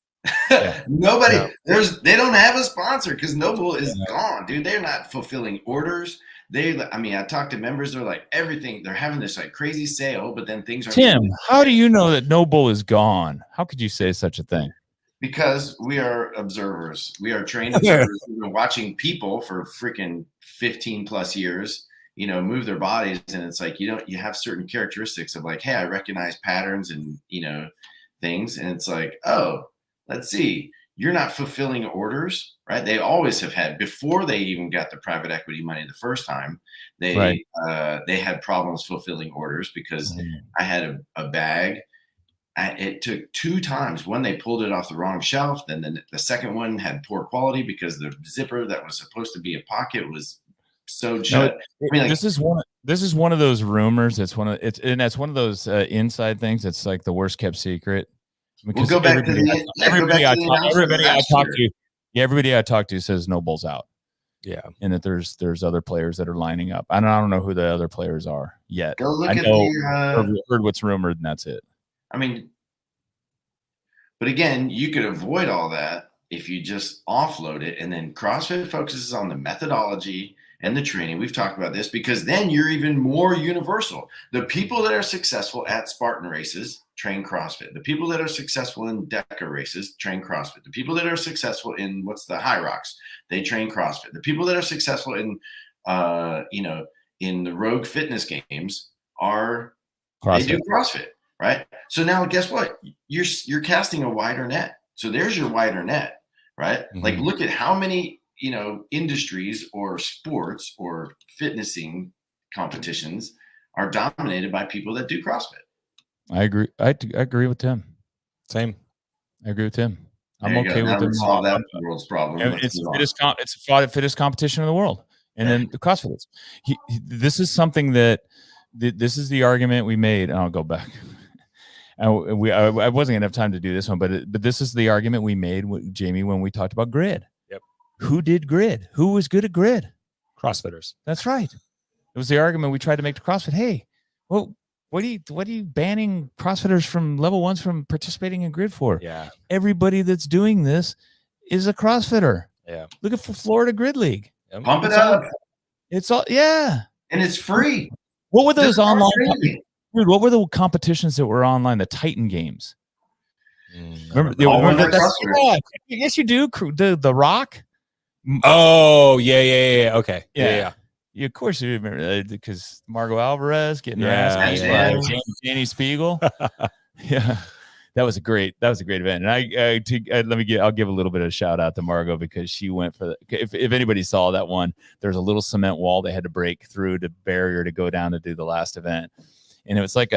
Yeah. Nobody, Yeah. they don't have a sponsor because Noble is gone, dude. They're not fulfilling orders. I talked to members, they're like everything, they're having this like crazy sale, but then things are Tim, how do you know that Noble is gone? How could you say such a thing? Because we are observers. We are trained observers. We've been watching people for freaking 15 plus years, move their bodies. And it's like, you have certain characteristics of like, hey, I recognize patterns and, things. And it's like, oh, let's see, you're not fulfilling orders, right? They always have had, before they even got the private equity money the first time, they had problems fulfilling orders because I had a bag. It took 2 times. One, they pulled it off the wrong shelf. Then the second one had poor quality because the zipper that was supposed to be a pocket was sewed shut. This is one of those rumors. That's one of those inside things. It's like the worst kept secret. Because we'll go back everybody I talk to says Noble's out. Yeah, and that there's other players that are lining up. I don't know who the other players are yet. Go look heard what's rumored, and that's it. But again, you could avoid all that if you just offload it, and then CrossFit focuses on the methodology and the training. We've talked about this because then you're even more universal. The people that are successful at Spartan races train CrossFit. The people that are successful in DECA races train CrossFit. The people that are successful in High Rocks, they train CrossFit. The people that are successful in in the Rogue Fitness Games they do CrossFit, right? So now guess what? You're casting a wider net. So there's your wider net, right? Mm-hmm. Like look at how many industries or sports or fitnessing competitions are dominated by people that do CrossFit. I agree. I agree with Tim. Same. I agree with Tim. I'm okay with them. Solve that world's problem. It's the fittest competition in the world, and then the CrossFit is. This is something that this is the argument we made. And I'll go back. I wasn't gonna have time to do this one, but this is the argument we made with Jamie when we talked about grid. Yep. Who did grid? Who was good at grid? CrossFitters. That's right. It was the argument we tried to make to CrossFit. Hey, well, what are you banning CrossFitters from level 1s from participating in grid for? Yeah. Everybody that's doing this is a CrossFitter. Yeah. Look at Florida Grid League. Yep. Pump it up. It's all and it's free. What were those online? Dude, what were the competitions that were online? The Titan games. Remember that? Yes, you do. The Rock. Oh yeah. Okay. Yeah. Of course you remember because Margot Alvarez getting her ass beat by Danny Spiegel. Yeah, that was a great event. And I'll give a little bit of a shout out to Margot because she went for if anybody saw that one, there's a little cement wall they had to break through the barrier to go down to do the last event. And it's like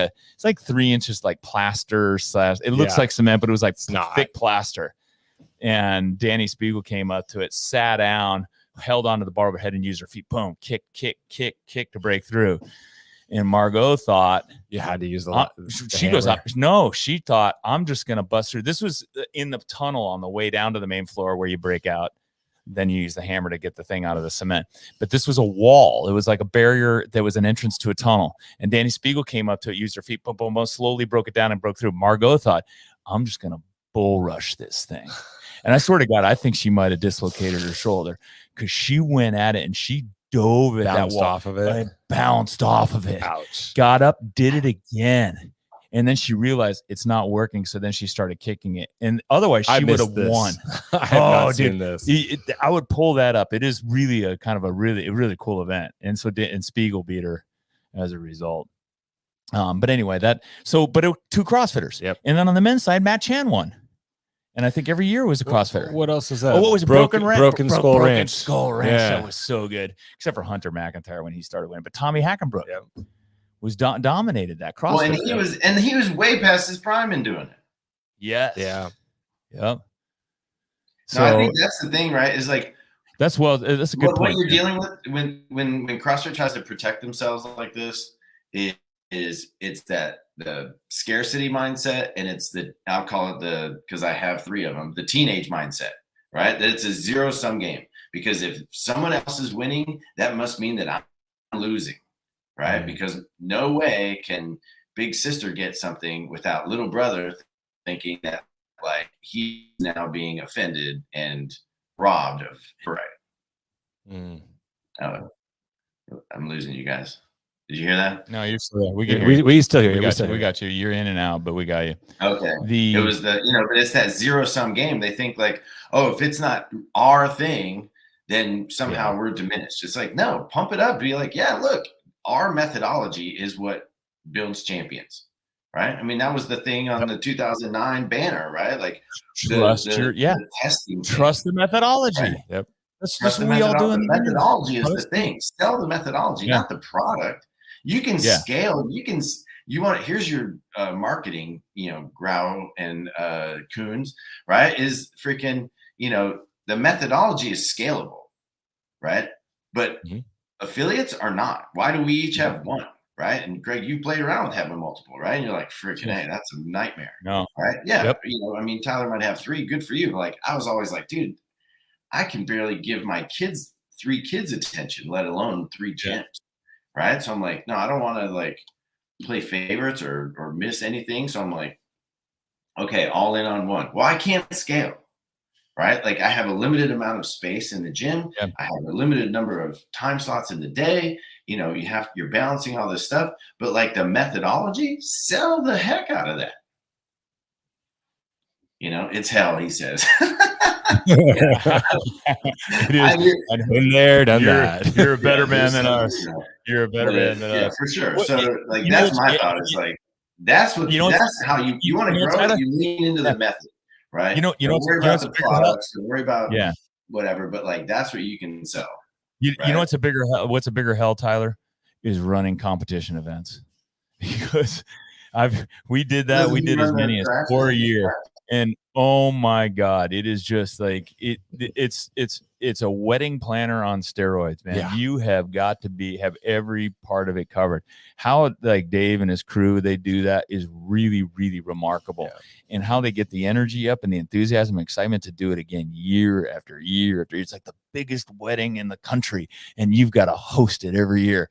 3 inches like plaster / it looks like cement, but it was like thick plaster. And Danny Spiegel came up to it, sat down, held onto the bar overhead and used her feet. Boom, kick to break through. And Margot thought you had to use the she goes up. No, she thought I'm just gonna bust through. This was in the tunnel on the way down to the main floor where you break out. Then you use the hammer to get the thing out of the cement. But this was a wall. It was like a barrier that was an entrance to a tunnel. And Danny Spiegel came up to it, used her feet, boom, boom, boom, slowly broke it down and broke through. Margot thought, I'm just going to bull rush this thing. And I swear to God, I think she might have dislocated her shoulder because she went at it and she dove at that wall. Off of it. And bounced off of it. Ouch. Got up, did it again. And then she realized it's not working. So then she started kicking it. And otherwise she would have won. I have not seen this. I would pull that up. It is really a kind of a really cool event. And so Spiegel beat her as a result. But anyway, two CrossFitters. Yep. And then on the men's side, Matt Chan won. And I think every year was a CrossFitter. What else is that? Oh, what was it? Broken Skull Ranch. Skull Ranch. Yeah. That was so good. Except for Hunter McIntyre when he started winning. But Tommy Hackenbrook was dominated that CrossFit. Well, and he was way past his prime in doing it. Yes. Yeah. Yep. So I think that's the thing, right? Is like that's a good point. What you're dealing with when CrossFit tries to protect themselves like this is it's that the scarcity mindset, and it's I'll call it because I have 3 of them, the teenage mindset, right? That it's a zero-sum game, because if someone else is winning, that must mean that I'm losing, right? Because no way can big sister get something without little brother thinking that like he's now being offended and robbed of right. I'm losing you guys. Did you hear that? No, you're still there. We can we still hear you. We got you. You're in and out, but we got you. Okay. It was but it's that zero-sum game. They think like, oh, if it's not our thing, then somehow we're diminished. It's like, no, pump it up. Be like, yeah, look, our methodology is what builds champions, right? I mean, that was the thing on the 2009 banner, right? Like trust the testing. Trust the methodology. Right? Yep. That's what we all do. The methodology is the thing. Sell the methodology, not the product. You can scale. Here's your marketing, Grau and Coons, right? Is freaking, the methodology is scalable, right? But affiliates are not. Why do we each have one, right? And Greg, you played around with having multiple, right? And you're like, freaking, hey, that's a nightmare. No. Right? Yeah. Yep. Tyler might have 3. Good for you. But like, I was always like, dude, I can barely give my 3 kids attention, let alone 3 gyms. Right. So I'm like, no, I don't want to like play favorites or miss anything. So I'm like, okay, all in on one. Well, I can't scale. Right. Like I have a limited amount of space in the gym. Yep. I have a limited number of time slots in the day. You're balancing all this stuff, but like the methodology, sell the heck out of that. It's hell, he says. It is. I've been there, done that. You're a better man than us. You're a better man than us. For sure. So like that's my thought is like that's what that's how you want to grow. You lean into the method, right? Don't worry about the products, don't worry about whatever, but like that's what you can sell. You know what's a bigger hell, Tyler, is running competition events. Because we did that. We did as many as 4 a year. And oh my God, it is just like it's a wedding planner on steroids, man. Yeah. You have got to have every part of it covered. How like Dave and his crew, they do that is really, really remarkable. Yeah. And how they get the energy up and the enthusiasm and excitement to do it again year after year after year. It's like the biggest wedding in the country, and you've got to host it every year.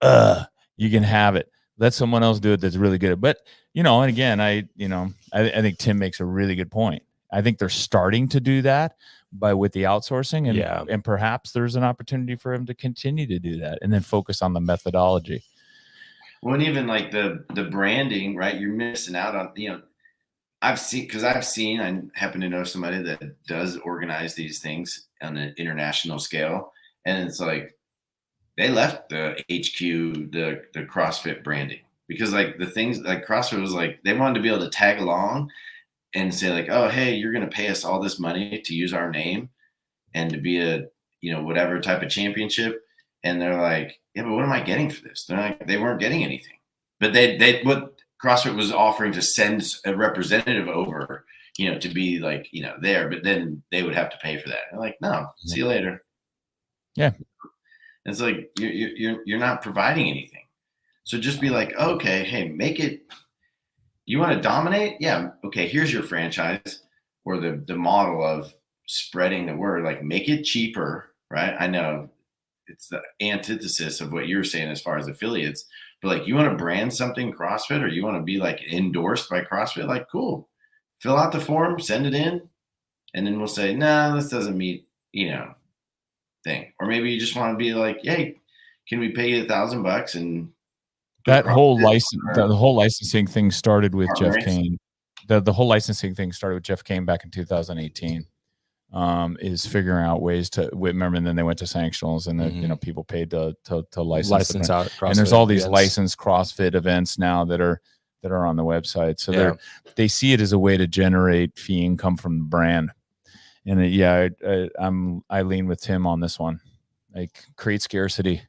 You can have it. Let someone else do it that's really good. But and again, I think Tim makes a really good point. I think they're starting to do that with the outsourcing, and perhaps there's an opportunity for him to continue to do that and then focus on the methodology. Well, and even like the branding, right? You're missing out on, I happen to know somebody that does organize these things on an international scale. And it's like, they left the HQ, the CrossFit branding, because like the things like CrossFit was like, they wanted to be able to tag along and say like, oh, hey, you're going to pay us all this money to use our name and to be a, whatever type of championship. And they're like, yeah, but what am I getting for this? They're like, they weren't getting anything, but what CrossFit was offering to send a representative over, to be like, there, but then they would have to pay for that. They're like, no, see you later. Yeah. It's like you're not providing anything. So just be like, okay, hey, make it. You want to dominate? Yeah. Okay, here's your franchise or the model of spreading the word. Like make it cheaper, right? I know it's the antithesis of what you're saying as far as affiliates, but like you want to brand something CrossFit or you want to be like endorsed by CrossFit, like cool. Fill out the form, send it in, and then we'll say, no, this doesn't meet, thing. Or maybe you just want to be like, hey, can we pay you $1,000 and that whole licensing thing started with Jeff Kane. The whole licensing thing started with Jeff Kane back in 2018. Is figuring out ways to remember, and then they went to sanctionals, and then people paid to license out CrossFit, and there's all these licensed CrossFit events now that are on the website. So they see it as a way to generate fee income from the brand. And I lean with Tim on this one. Like create scarcity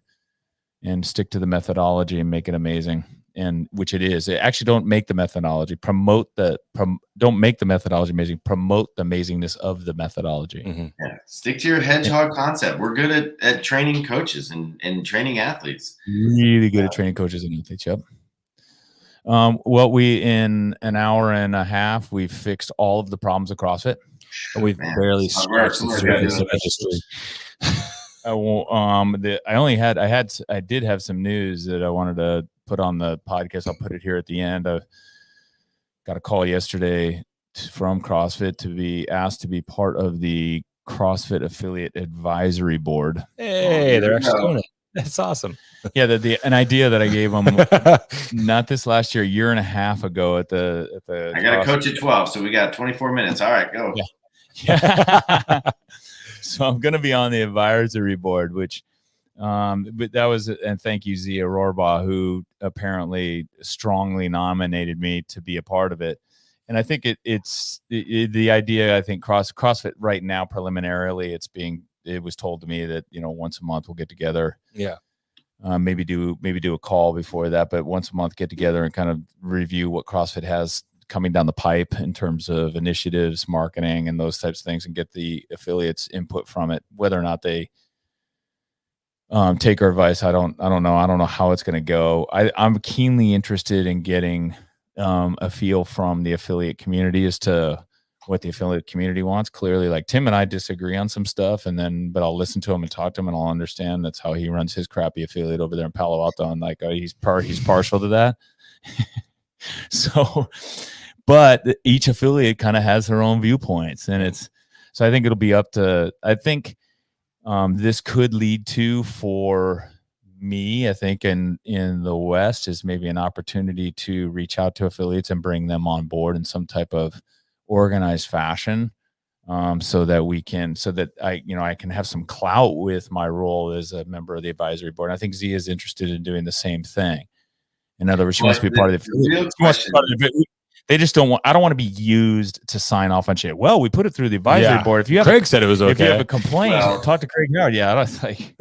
and stick to the methodology and make it amazing. And which it is. Actually, don't make the methodology. Don't make the methodology amazing. Promote the amazingness of the methodology. Yeah. Stick to your hedgehog concept. We're good at training coaches and training athletes. Really good at training coaches and athletes. Yep. Well, we in an hour and a half, we've fixed all of the problems of CrossFit. We've barely scratched the surface of industry. I did have some news that I wanted to put on the podcast. I'll put it here at the end. I got a call yesterday from CrossFit to be asked to be part of the CrossFit affiliate advisory board. Hey, they're actually doing it. That's awesome. Yeah, an idea that I gave them not this last year, a 1.5 years ago at the. I got a coach at 12, so we got 24 minutes. All right, go. Yeah. So I'm going to be on the advisory board, which, but that was, and thank you, Zia Rohrbaugh, who apparently strongly nominated me to be a part of it. And I think it's the idea. I think CrossFit right now, preliminarily, it was told to me that, once a month we'll get together. Yeah. Maybe do a call before that, but once a month get together and kind of review what CrossFit has coming down the pipe in terms of initiatives, marketing, and those types of things, and get the affiliates input from it. Whether or not they take our advice, I don't know. I don't know how it's going to go. I'm keenly interested in getting a feel from the affiliate community as to what the affiliate community wants. Clearly, like Tim and I disagree on some stuff, but I'll listen to him and talk to him, and I'll understand that's how he runs his crappy affiliate over there in Palo Alto, and like he's partial to that. So, but each affiliate kind of has their own viewpoints, and so I think it'll be up to. I think this could lead to, for me, I think in the West, is maybe an opportunity to reach out to affiliates and bring them on board in some type of organized fashion, so that I can have some clout with my role as a member of the advisory board. And I think Zia is interested in doing the same thing. In other words, she wants to be part of the. They just don't want. I don't want to be used to sign off on shit. Well, we put it through the advisory board. If Craig said it was okay. If you have a complaint, talk to Craig Howard. Yeah, that's like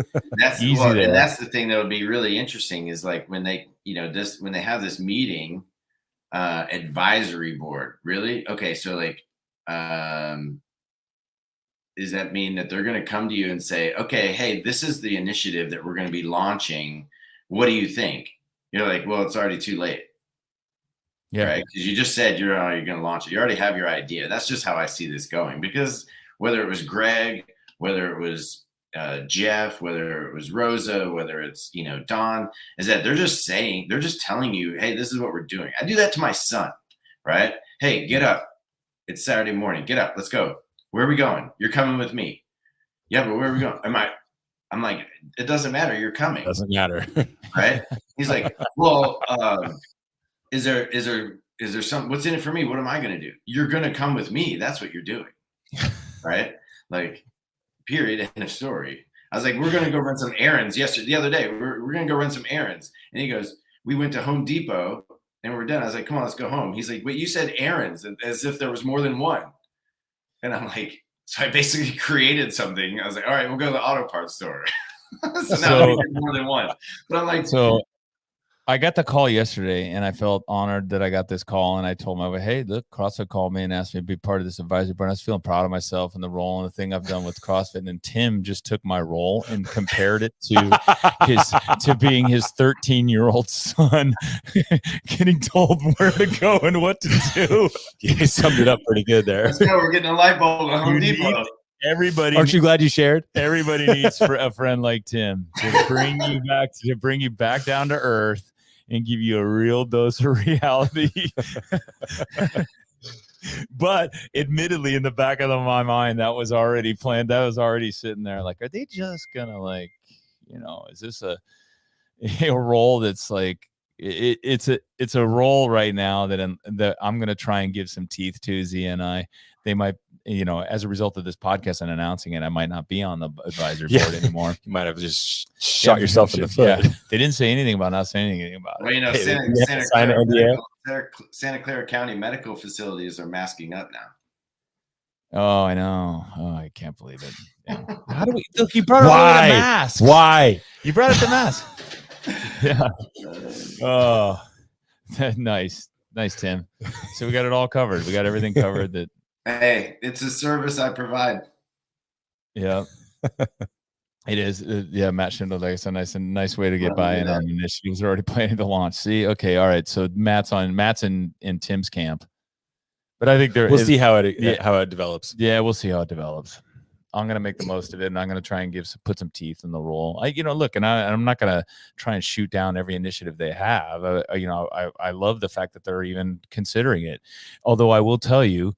easy. And that's the thing that would be really interesting is like when they, when they have this meeting. Advisory board, really? Okay, so like, does that mean that they're going to come to you and say, okay, hey, this is the initiative that we're going to be launching. What do you think? You're like, well, it's already too late. Yeah. Right? Because you just said you're going to launch it. You already have your idea. That's just how I see this going. Because whether it was Greg, whether it was Jeff, whether it was Rosa, whether it's, Don, is that they're just telling you, hey, this is what we're doing. I do that to my son, right? Hey, get up. It's Saturday morning. Get up. Let's go. Where are we going? You're coming with me. Yeah, but where are we going? I'm like, it doesn't matter. You're coming. Doesn't matter. Right? He's like, well, is there something, what's in it for me? What am I going to do? You're going to come with me. That's what you're doing. Right? Like, period. End of story. I was like, we're going to go run some errands the other day. We're going to go run some errands. And he goes, we went to Home Depot and we're done. I was like, come on, let's go home. He's like, wait, you said errands, as if there was more than one. And I'm like, so I basically created something. I was like, all right, we'll go to the auto parts store. So now we get more than one. But I'm like, I got the call yesterday and I felt honored that I got this call, and I told him, hey, look, CrossFit called me and asked me to be part of this advisory board. I was feeling proud of myself and the role and the thing I've done with CrossFit. And Tim just took my role and compared it to being his 13-year-old son getting told where to go and what to do. You summed it up pretty good there. Let's go. We're getting a light bulb at Home Depot. Everybody, aren't you glad you shared? Everybody needs a friend like Tim to bring you back down to earth and give you a real dose of reality. But admittedly, in the back of my mind, that was already planned. That was already sitting there. Like, are they just gonna is this a role that's like it's a role right now that I'm gonna try and give some teeth to. Z and I. They might, as a result of this podcast and announcing it, I might not be on the advisory board anymore. You might have just shot yourself in the foot. Yeah. They didn't say anything about not saying anything about it. Well, Santa Clara County medical facilities are masking up now. Oh, I know. Oh, I can't believe it. Yeah. How do we look? You brought up the mask. Why? You brought up the mask. Yeah. Oh, nice, Tim. So we got it all covered. We got everything covered. That. Hey, it's a service I provide. Yeah. It is. Yeah, Matt Schindler, like I said, nice way to get buy-in on initiatives. We're already planning to launch. See, okay, all right. So Matt's in Tim's camp, but I think we'll see how it develops. Yeah, we'll see how it develops. I'm gonna make the most of it, and I'm gonna try and put some teeth in the role. Look, and I'm not gonna try and shoot down every initiative they have. I love the fact that they're even considering it. Although I will tell you,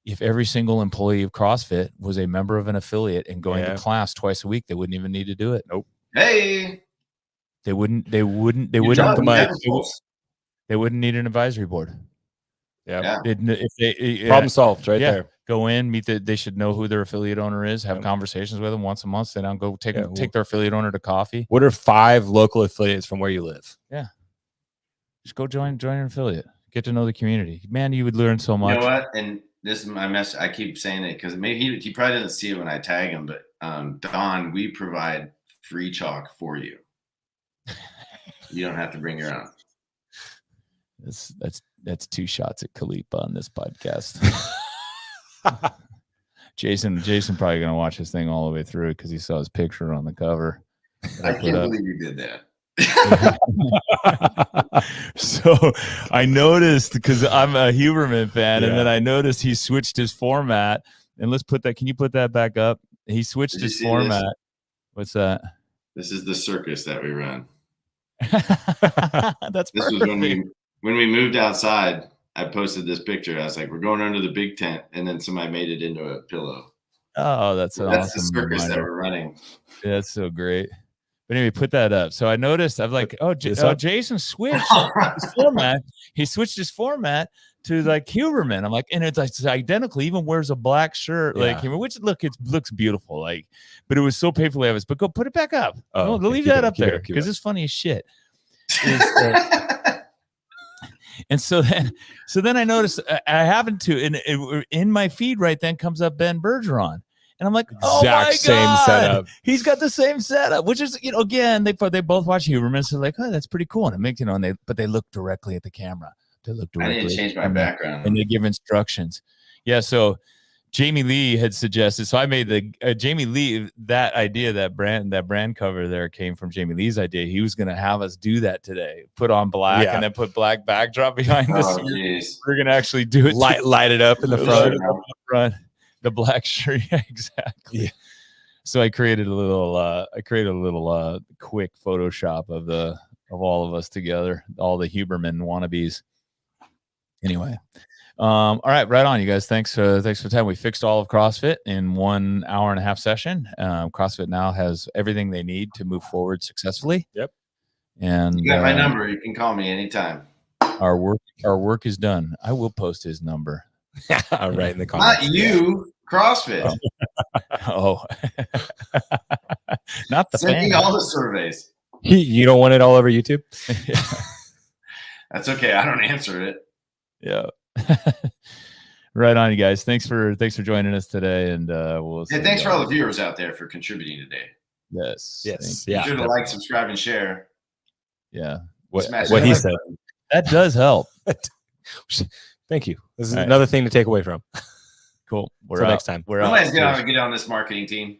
if every single employee of CrossFit was a member of an affiliate and going to class twice a week, they wouldn't even need to do it. Nope. Hey, they wouldn't need an advisory board. Yeah. Problem solved right there. Go in, they should know who their affiliate owner is, have conversations with them once a month, sit down, go take their affiliate owner to coffee. What are 5 local affiliates from where you live? Yeah. Just go join an affiliate. Get to know the community. Man, you would learn so much. You know what? And this is my message. I keep saying it because maybe he probably doesn't see it when I tag him, but Don, we provide free chalk for you. You don't have to bring your own. That's 2 shots at Khalifa on this podcast. Jason probably gonna watch this thing all the way through because he saw his picture on the cover. I can't believe you did that. So I noticed, because I'm a Huberman fan, and then I noticed he switched his format. And can you put that back up? He switched his format. This? What's that? This is the circus that we run. That's this perfect. was when we moved outside. I posted this picture. I was like, we're going under the big tent, and then somebody made it into a pillow. Oh, that's awesome. The circus reminder that we're running. Yeah, that's so great. But anyway, put that up. So I noticed, I'm like, Jason switched his format. He switched his format to like Huberman. I'm like, and it's identical. He even wears a black shirt, like him, which it looks beautiful. Like, but it was so painfully obvious. But go put it back up. Leave that up there because it's funny as shit. And so then I noticed I happened to in my feed right then comes up Ben Bergeron. And I'm like, same setup. He's got the same setup, which is, again, they both watch Huberman, so like, oh, that's pretty cool. And it makes, but they look directly at the camera. They look directly. I didn't change my background. And they give instructions. Yeah. So Jamie Lee had suggested. So I made the Jamie Lee, that idea, that brand cover there came from Jamie Lee's idea. He was going to have us do that today. Put on black and then put black backdrop behind us. We're going to actually do it. Light it up in the front. The black shirt, yeah, exactly. Yeah. So I created a little quick Photoshop of all of us together, all the Huberman wannabes. Anyway, all right, right on, you guys. Thanks for the time. We fixed all of CrossFit in 1 hour and a half session. CrossFit now has everything they need to move forward successfully. Yep. And you got my number. You can call me anytime. Our work is done. I will post his number. Right in the comments. Not you. CrossFit. Oh. Not the sending fan. all the surveys. You don't want it all over YouTube? That's okay. I don't answer it. Yeah. Right on, you guys. Thanks for joining us today, and we'll see. Thanks for all the viewers out there for contributing today. Yes. Yeah. Be sure to like, subscribe, and share. Yeah. What he said. That does help. Thank you. This is another thing to take away from. Cool. Next time. Somebody's going to get on this marketing team.